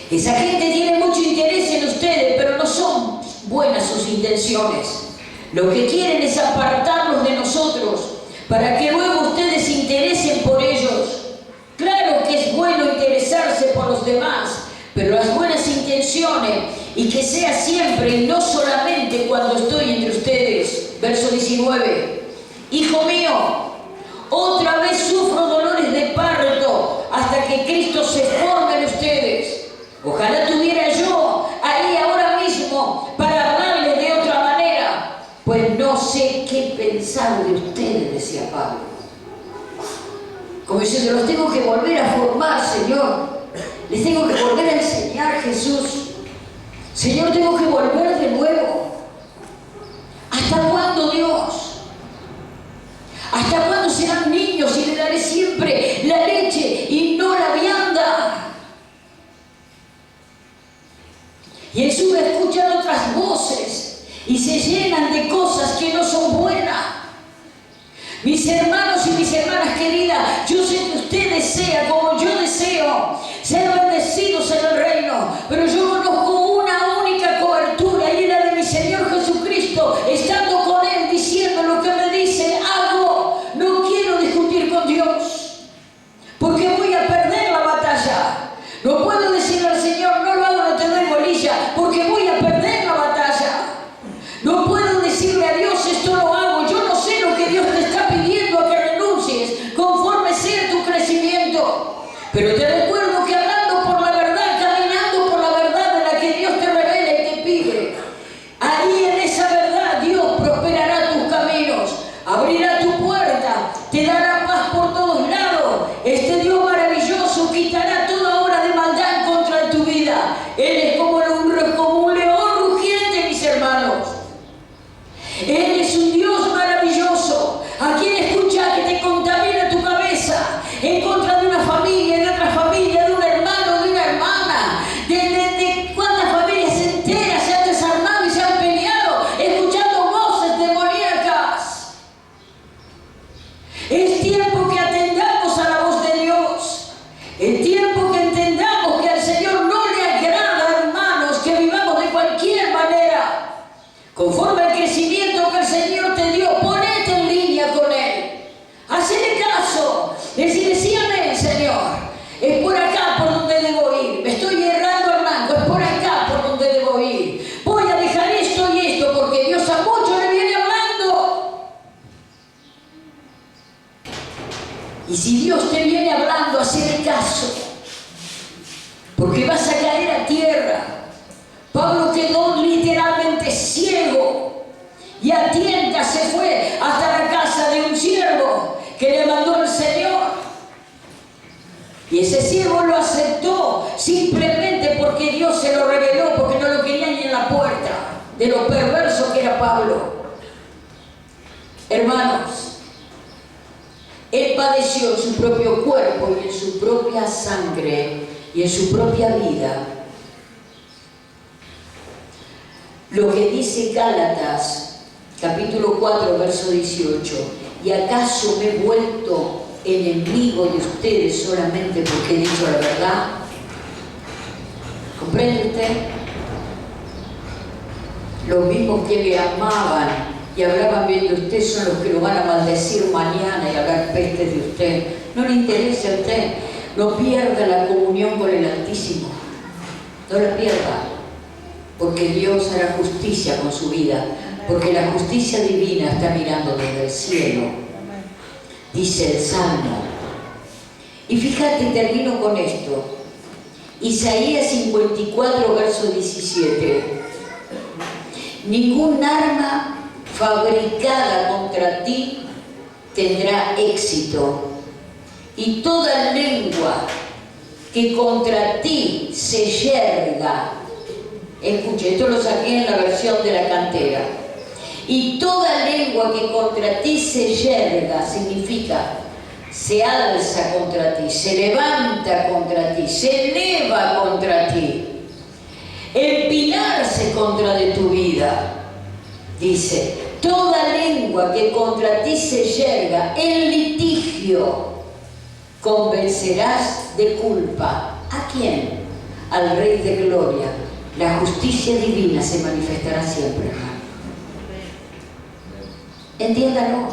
esa gente tiene mucho interés en ustedes, pero no son buenas sus intenciones. Lo que quieren es apartarlos de nosotros, para que luego ustedes se interesen por ellos. Claro que es bueno interesarse por los demás, pero las buenas intenciones, y que sea siempre y no solamente cuando estoy entre ustedes. Verso 19. Hijo mío, otra vez sufro dolores de parto hasta que Cristo se forme en ustedes. Ojalá tuviera yo ahí ahora mismo para hablarles de otra manera, pues no sé qué pensar de ustedes, decía Pablo. Como diciendo, los tengo que volver a formar, Señor. Les tengo que volver a enseñar, Jesús. Señor, tengo que volver de nuevo. ¿Hasta cuándo, Dios? ¿Hasta cuándo serán niños y le daré siempre la leche y no la vianda? Y en su vez escuchan otras voces y se llenan de cosas que no son buenas. Mis hermanos y mis hermanas queridas, yo sé que usted desea, como yo deseo, ser bendecidos en el reino, pero yo conozco una única cobertura y es la de mi Señor Jesucristo, estando con Él, diciendo lo que me dice, hago. No quiero discutir con Dios, porque voy a perder la batalla. No puedo decirle al Señor, no lo hago, no te doy bolilla, porque voy a perder la batalla. No puedo decirle a Dios, esto lo hago. Yo no sé lo que Dios te está pidiendo a que renuncies, conforme sea tu crecimiento. Pero te recuerdo que hablando por la verdad, caminando por la verdad en la que Dios te revela y te pide, ahí en esa verdad Dios prosperará tus caminos, abrirá tu puerta, te dará paz por todos lados. Este Dios maravilloso quitará toda obra de maldad contra tu vida. Él es como un león rugiente, mis hermanos. Él es un Dios maravilloso, a quien escucha que te contamina tu cabeza en contra de una familia, de otra familia, de un hermano, de una hermana, de cuántas familias enteras se han desarmado y se han peleado escuchando voces demoníacas. Es tiempo que atendamos a la voz de Dios. Es tiempo que entendamos que al Señor no le agrada, hermanos, que vivamos de cualquier manera. Conforme al crecimiento que el Señor te dio, ponete en línea con Él. Hacele caso. Decirle sí, amén, Señor. Es por acá por donde debo ir. Me estoy errando al mango. Es por acá por donde debo ir. Voy a dejar esto y esto porque Dios a muchos le viene hablando. Y si Dios te viene hablando, hacele caso. Porque vas a caer a tierra. Pablo quedó literalmente ciego y a tientas se fue hasta la casa de un siervo que le mandó el Señor. Y ese siervo lo aceptó simplemente porque Dios se lo reveló, porque no lo quería ni en la puerta, de lo perverso que era Pablo. Hermanos, él padeció en su propio cuerpo y en su propia sangre y en su propia vida lo que dice Gálatas, capítulo 4, verso 18. ¿Y acaso me he vuelto enemigo de ustedes solamente porque he dicho la verdad? ¿Comprende usted? Los mismos que le amaban y hablaban bien de usted son los que lo van a maldecir mañana y hablar pestes de usted. No le interesa a usted. No pierda la comunión con el Altísimo. No la pierda. Porque Dios hará justicia con su vida, porque la justicia divina está mirando desde el cielo, dice el Salmo. Y fíjate, termino con esto, Isaías 54, verso 17. Ningún arma fabricada contra ti tendrá éxito, y toda lengua que contra ti se yerga. Escuche, esto lo saqué en la versión de la Cantera. Y toda lengua que contra ti se yerga, significa se alza contra ti, se levanta contra ti, se eleva contra ti, empinarse contra de tu vida. Dice, toda lengua que contra ti se yerga en litigio, convencerás de culpa. ¿A quién? Al Rey de Gloria. La justicia divina se manifestará siempre, hermano. Entiéndalo.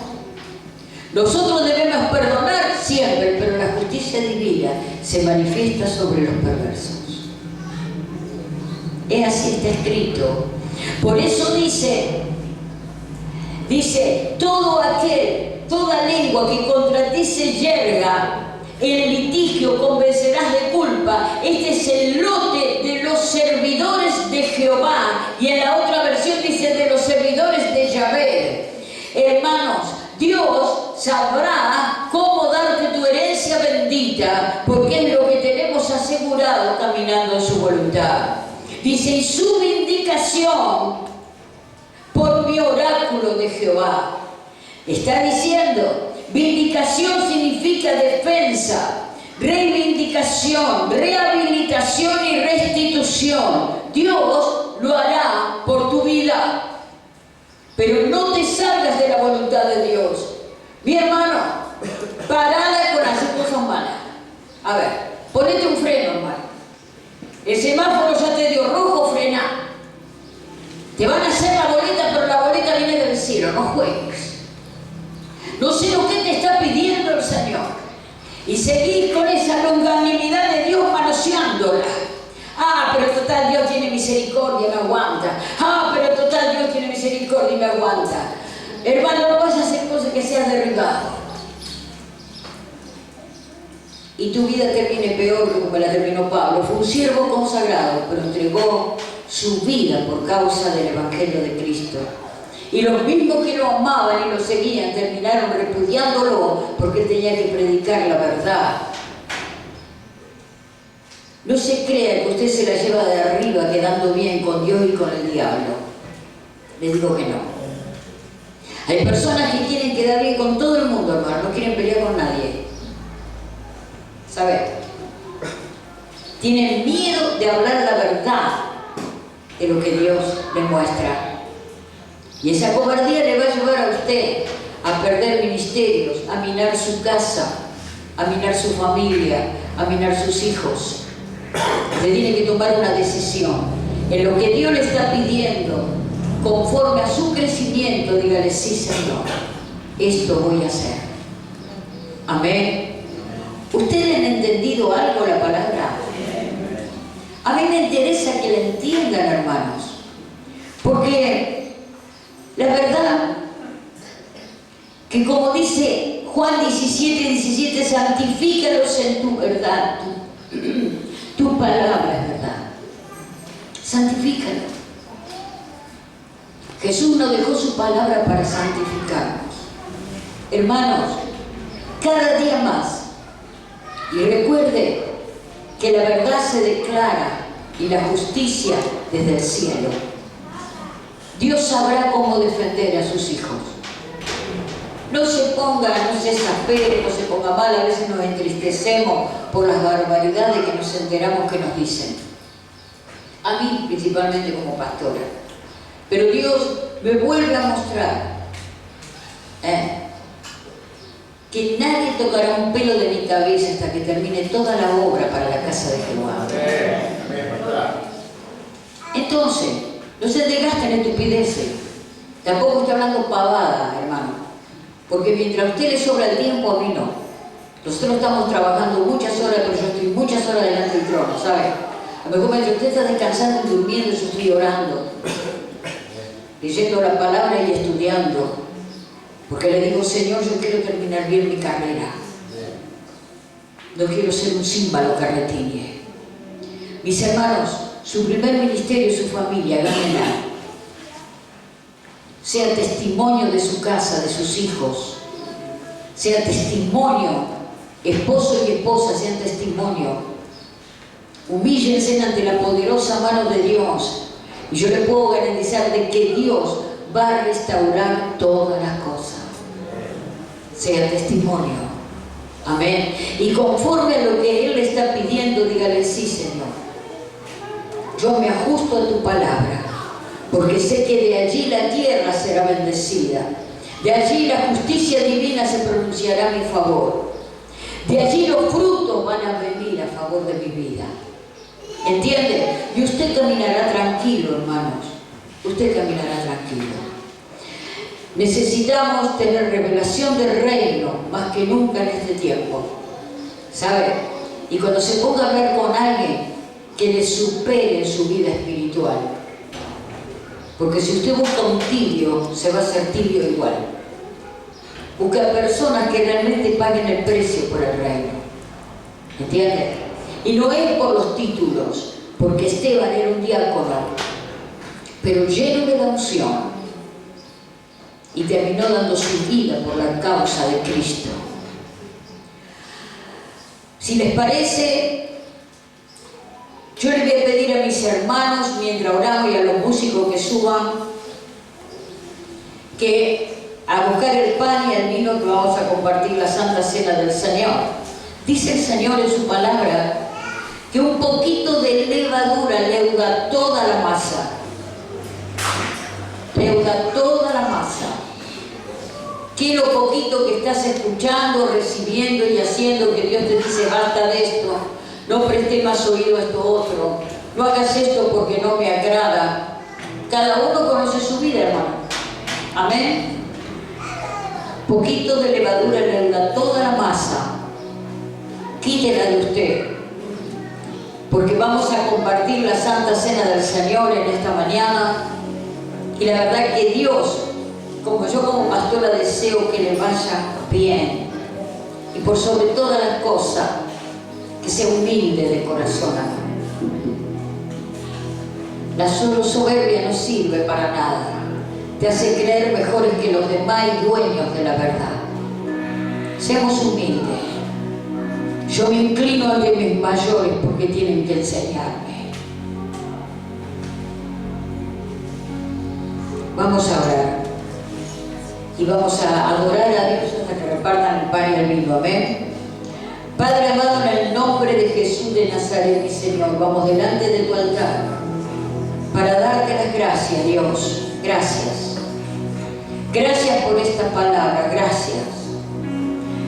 Nosotros debemos perdonar siempre, pero la justicia divina se manifiesta sobre los perversos. Es así, está escrito. Por eso dice, toda lengua que contra ti se yerga en litigio convencerás de culpa. Este es el lote de los servidores de Jehová. Y en la otra versión dice de los servidores de Yahvé. Hermanos, Dios sabrá cómo darte tu herencia bendita, porque es lo que tenemos asegurado caminando en su voluntad. Dice, y su vindicación por mi oráculo de Jehová. Está diciendo, vindicación significa defensa, reivindicación, rehabilitación y restitución. Dios lo hará por tu vida. Pero no te salgas de la voluntad de Dios. Mi hermano, parada con hacer cosas malas. A ver, ponete un freno, hermano. El semáforo ya te dio rojo, frena. Te van a hacer la boleta, pero la boleta viene del cielo, no juegues. No sé lo que te está pidiendo el Señor. Y seguís con esa longanimidad de Dios manoseándola. Ah, pero total Dios tiene misericordia, me aguanta. Ah, pero total Dios tiene misericordia y me aguanta. Hermano, no vas a hacer cosas que seas derribado. Y tu vida termine peor que como la terminó Pablo. Fue un siervo consagrado, pero entregó su vida por causa del Evangelio de Cristo. Y los mismos que lo amaban y lo seguían terminaron repudiándolo porque él tenía que predicar la verdad. No se crea que usted se la lleva de arriba quedando bien con Dios y con el diablo. Les digo que no. Hay personas que quieren quedar bien con todo el mundo, hermano, no quieren pelear con nadie. ¿Sabe? Tienen miedo de hablar la verdad de lo que Dios les muestra. Y esa cobardía le va a llevar a usted a perder ministerios, a minar su casa, a minar su familia, a minar sus hijos. Usted tiene que tomar una decisión. En lo que Dios le está pidiendo, conforme a su crecimiento, dígale, sí, Señor, esto voy a hacer. Amén. ¿Ustedes han entendido algo la palabra? A mí me interesa que la entiendan, hermanos, porque la verdad que como dice Juan 17:17, santifícalos en tu verdad, tu palabra es verdad. Santifícalo. Jesús nos dejó su palabra para santificarnos. Hermanos, cada día más. Y recuerde que la verdad se declara y la justicia desde el cielo. Dios sabrá cómo defender a sus hijos. No se ponga, no se desespere, no se ponga mal. A veces nos entristecemos por las barbaridades que nos enteramos que nos dicen. A mí principalmente como pastora. Pero Dios me vuelve a mostrar que nadie tocará un pelo de mi cabeza hasta que termine toda la obra para la casa de Jehová. Entonces, no se desgasten en estupideces. Tampoco estoy hablando pavada, hermano. Porque mientras a usted le sobra el tiempo, a mí no. Nosotros estamos trabajando muchas horas, pero yo estoy muchas horas delante del trono, ¿sabe? A lo mejor mientras usted está descansando y durmiendo, yo estoy orando, leyendo la palabra y estudiando. Porque le digo, Señor, yo quiero terminar bien mi carrera. No quiero ser un címbalo que retiñe. Mis hermanos, su primer ministerio y su familia, gánenla. Sea testimonio de su casa, de sus hijos. Sea testimonio, esposo y esposa sean testimonio. Humíllense ante la poderosa mano de Dios. Y yo le puedo garantizar de que Dios va a restaurar todas las cosas. Sea testimonio. Amén. Y conforme a lo que Él le está pidiendo, dígale, sí, Señor. Yo me ajusto a tu palabra, porque sé que de allí la tierra será bendecida. De allí la justicia divina se pronunciará a mi favor. De allí los frutos van a venir a favor de mi vida. ¿Entiende? Y usted caminará tranquilo, hermanos. Usted caminará tranquilo. Necesitamos tener revelación del reino más que nunca en este tiempo. ¿Sabe? Y cuando se ponga a hablar con alguien que le supere en su vida espiritual. Porque si usted busca un tibio, se va a hacer tibio igual. Busca personas que realmente paguen el precio por el reino. ¿Entiende? Y no es por los títulos, porque Esteban era un diácono, pero lleno de la unción. Y terminó dando su vida por la causa de Cristo. Si les parece, Yo le voy a pedir a mis hermanos, mientras oramos, y a los músicos que suban, que a buscar el pan y el vino que vamos a compartir la Santa Cena del Señor. Dice el Señor en su palabra que un poquito de levadura leuda toda la masa. Leuda toda la masa. Quiero poquito que estás escuchando, recibiendo y haciendo, que Dios te dice, basta de esto, no presté más oído a esto otro, no hagas esto porque no me agrada. Cada uno conoce su vida, hermano. Amén. Poquito de levadura leuda toda la masa. Quítela de usted, porque vamos a compartir la Santa Cena del Señor en esta mañana, y la verdad que Dios, como yo como pastora deseo que le vaya bien, y por sobre todas las cosas que sea humilde de corazón. La soberbia no sirve para nada, te hace creer mejores que los demás y dueños de la verdad. Seamos humildes. Yo me inclino ante mis mayores porque tienen que enseñarme. Vamos a orar y vamos a adorar a Dios hasta que repartan el pan y el vino. Amén. Padre amado, en el nombre de Jesús de Nazaret, mi Señor, vamos delante de tu altar para darte las gracias, Dios. Gracias. Gracias por esta palabra. Gracias.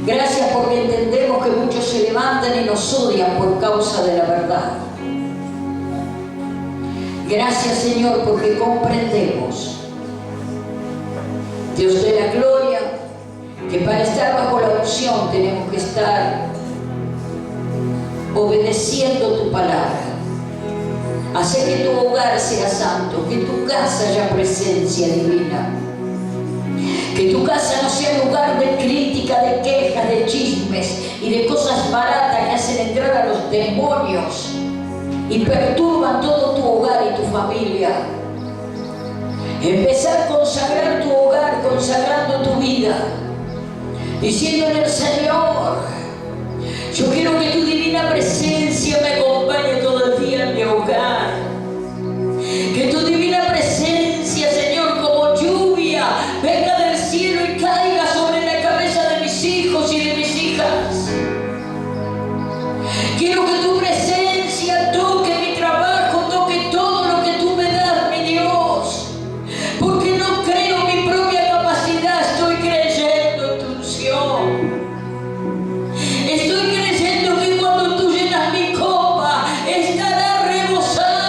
Gracias porque entendemos que muchos se levantan y nos odian por causa de la verdad. Gracias, Señor, porque comprendemos, Dios de la gloria, que para estar bajo la unción tenemos que estar obedeciendo tu palabra. Hacer que tu hogar sea santo, que en tu casa haya presencia divina. Que tu casa no sea lugar de crítica, de quejas, de chismes y de cosas baratas que hacen entrar a los demonios y perturban todo tu hogar y tu familia. Empezar a consagrar tu hogar, consagrando tu vida, diciéndole al Señor, yo quiero que tu divina presencia me acompañe todo el día en mi hogar. Que tu divina presencia, Señor, como lluvia, venga del cielo y caiga sobre la cabeza de mis hijos y de mis hijas. Quiero que tu presencia toque mi trabajo, toque todo lo que tú me das, mi Dios. Porque no creo en mi propia capacidad, estoy creyendo en tu unción. Estoy creyendo que cuando tú llenas mi copa, estará rebosando.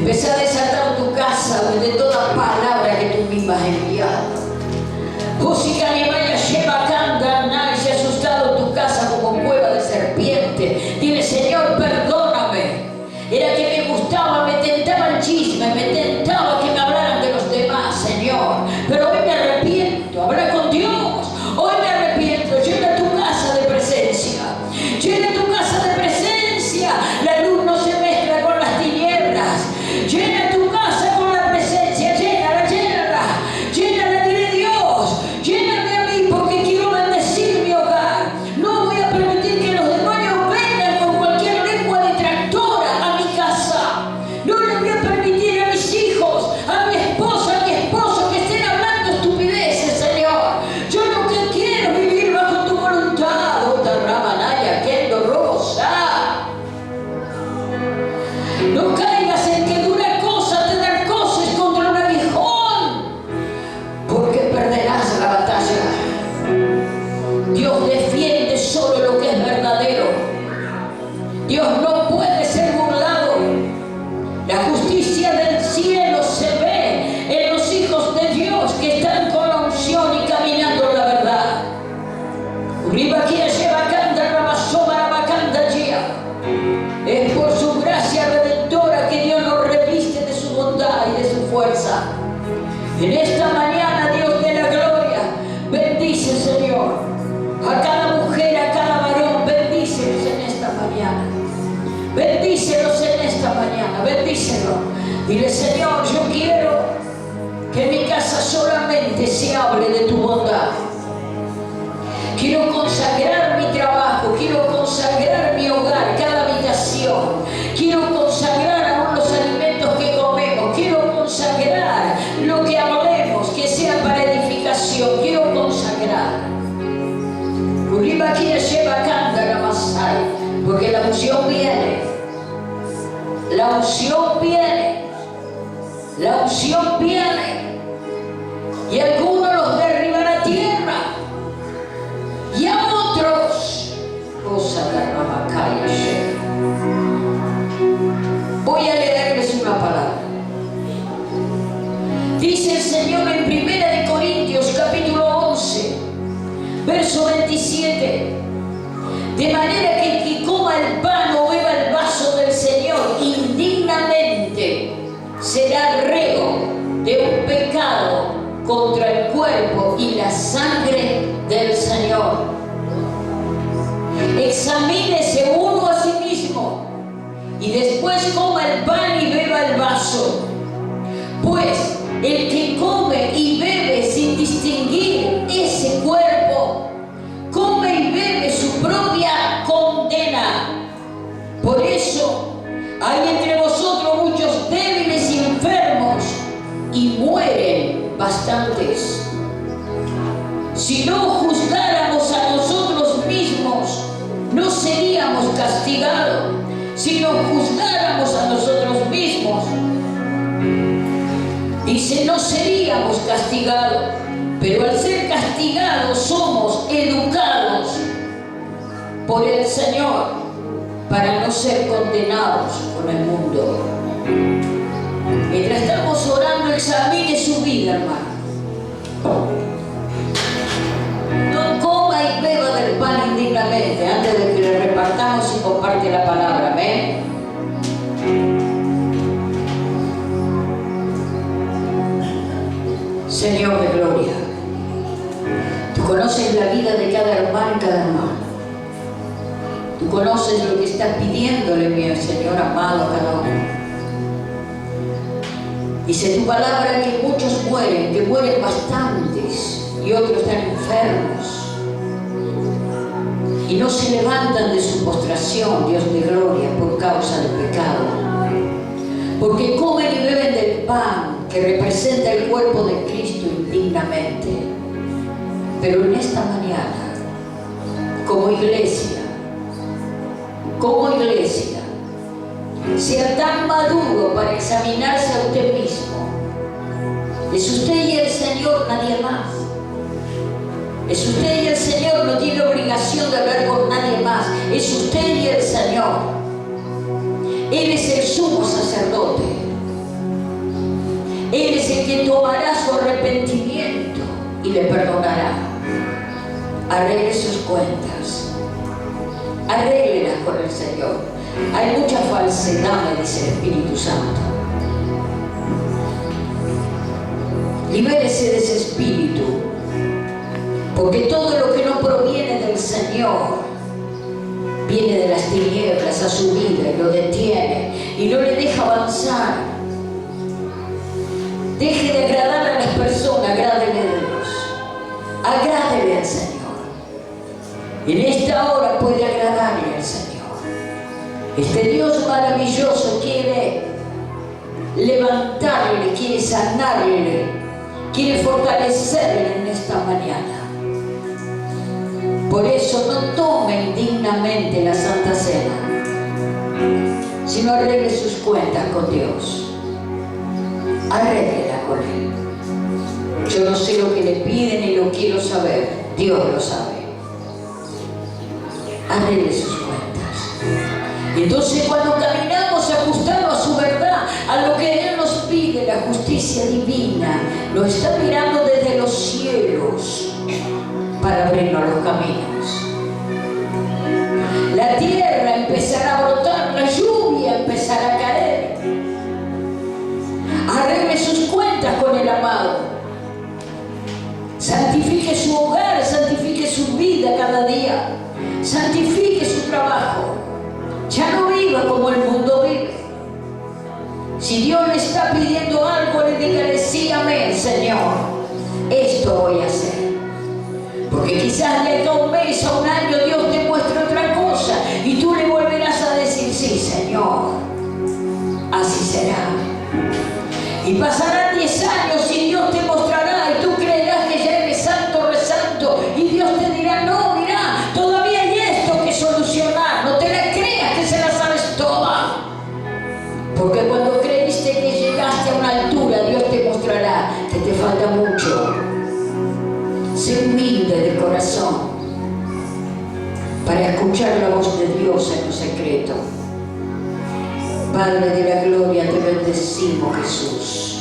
Empezá a desatar tu casa de toda palabra que tú misma has enviado. Musicanimaya lleva canta, nadie se ha asustado tu casa como cueva de serpiente. Dile, Señor, perdóname. Era que me gustaba, me tentaba el chisme, me tentaba que me hablaran de los demás, Señor. Pero hoy me arrepiento, habla con Dios. Hoy me arrepiento, llena tu casa de presencia. Llena tu casa de presencia. La luz no se mezcla con las tinieblas. Llena tu casa con la presencia, llénala, llénala. Llénala, dile Dios, lléname a mí porque quiero bendecir mi hogar. No voy a permitir que los demonios vengan con cualquier lengua detractora a mi casa. No le voy a permitir a mis hijos, a mi esposa, a mi esposo que estén hablando estupideces, Señor. Yo lo que quiero es vivir bajo tu voluntad. Ramanaya, Kendo, Robosa. No caigas en que dura cosa te dan cosas contra un aguijón, porque perderás la batalla. Dios defiende solo lo que es verdadero. Dios no puede ser burlado. La justicia del cielo se ve en los hijos de Dios que están con la unción y caminando en la verdad. Es por su gracia redentora que Dios nos reviste de su bondad y de su fuerza. En esta mañana, Dios de la gloria, bendice, Señor, a cada mujer, a cada varón, bendícelos en esta mañana. Bendícelos en esta mañana, bendícelos. Dile, Señor, yo quiero que en mi casa solamente se hable de tu bondad. Quiero consagrar mi trabajo, quiero consagrar mi hogar, cada habitación. Quiero consagrar aún los alimentos que comemos. Quiero consagrar lo que hablemos, que sea para edificación. Quiero consagrar. Porque la unción viene. La unción viene. La unción viene. Y algunos los derriban a tierra. Y a otros, voy a leerles una palabra. Dice el Señor en 1 Corintios capítulo 11, verso 27. De manera que el que coma el pan o beba el vaso del Señor indignamente será reo de un pecado contra el cuerpo y la sangre del Señor. Examínese uno a sí mismo y después coma el pan y beba el vaso. Pues el que come y bebe sin distinguir ese cuerpo, come y bebe su propia condena. Por eso hay entre vosotros muchos débiles y enfermos, y mueren bastantes. Si no juzgáramos a nosotros mismos, no seríamos castigados. Si nos juzgáramos a nosotros mismos, dice, no seríamos castigados. Pero al ser castigados somos educados por el Señor para no ser condenados con el mundo. Mientras estamos orando, examine su vida, hermano. No coma y beba del pan indignamente antes de que le repartamos y comparte la palabra. Amén. Señor de gloria, tú conoces la vida de cada hermano y cada hermana. Tú conoces lo que estás pidiéndole, mi Señor amado, a cada uno. Dice tu palabra que muchos mueren, que mueren bastantes, y otros están enfermos y no se levantan de su postración, Dios de gloria, por causa del pecado, porque comen y beben del pan que representa el cuerpo de Cristo indignamente. Pero en esta mañana, como iglesia, sea tan maduro para examinarse a usted mismo. Es usted y el Señor, nadie más. Es usted y el Señor, no tiene obligación de hablar con nadie más. Es usted y el Señor. Él es el sumo sacerdote. Él es el que tomará su arrepentimiento y le perdonará. Arregle sus cuentas. Arréglelas con el Señor. Hay mucha falsedad, me dice el Espíritu Santo. Libérese de ese espíritu, porque todo lo que no proviene del Señor viene de las tinieblas a su vida y lo detiene y no le deja avanzar. Deje de agradar a las personas, agrádele a Dios, agrádele al Señor. En esta hora puede agradarle al Señor. Este Dios maravilloso quiere levantarle, quiere sanarle, quiere fortalecerle en esta mañana. Por eso no tome indignamente la Santa Cena, sino arregle sus cuentas con Dios. Arréglala con Él. Yo no sé lo que le piden y lo quiero saber. Dios lo sabe. Arregle sus cuentas. Y entonces cuando caminamos ajustados a su verdad, a lo que Él nos pide, la justicia divina, lo está mirando desde los cielos para abrirnos los caminos. La tierra empezará a brotar, la lluvia empezará a caer. Arregle sus cuentas con el amado. Santifique su hogar, santifique su vida cada día. Santifique su trabajo. Ya no viva como el mundo vive. Si Dios le está pidiendo algo, le dígale sí, amén, Señor. Esto voy a hacer. Porque quizás de acá a un mes, a un año, Dios te muestre otra cosa y tú le volverás a decir sí, Señor. Así será. Y pasarán 10 años y Dios te mostrará y tú creerás que ya eres santo, resanto, y Dios te dirá, no, mira, todavía hay esto que solucionar, no te la creas que se la sabes toda. Porque cuando creíste que llegaste a una altura, Dios te mostrará que te falta mucho. Sé humilde de corazón para escuchar la voz de Dios en lo secreto. Padre de la gloria, te bendecimos, Jesús.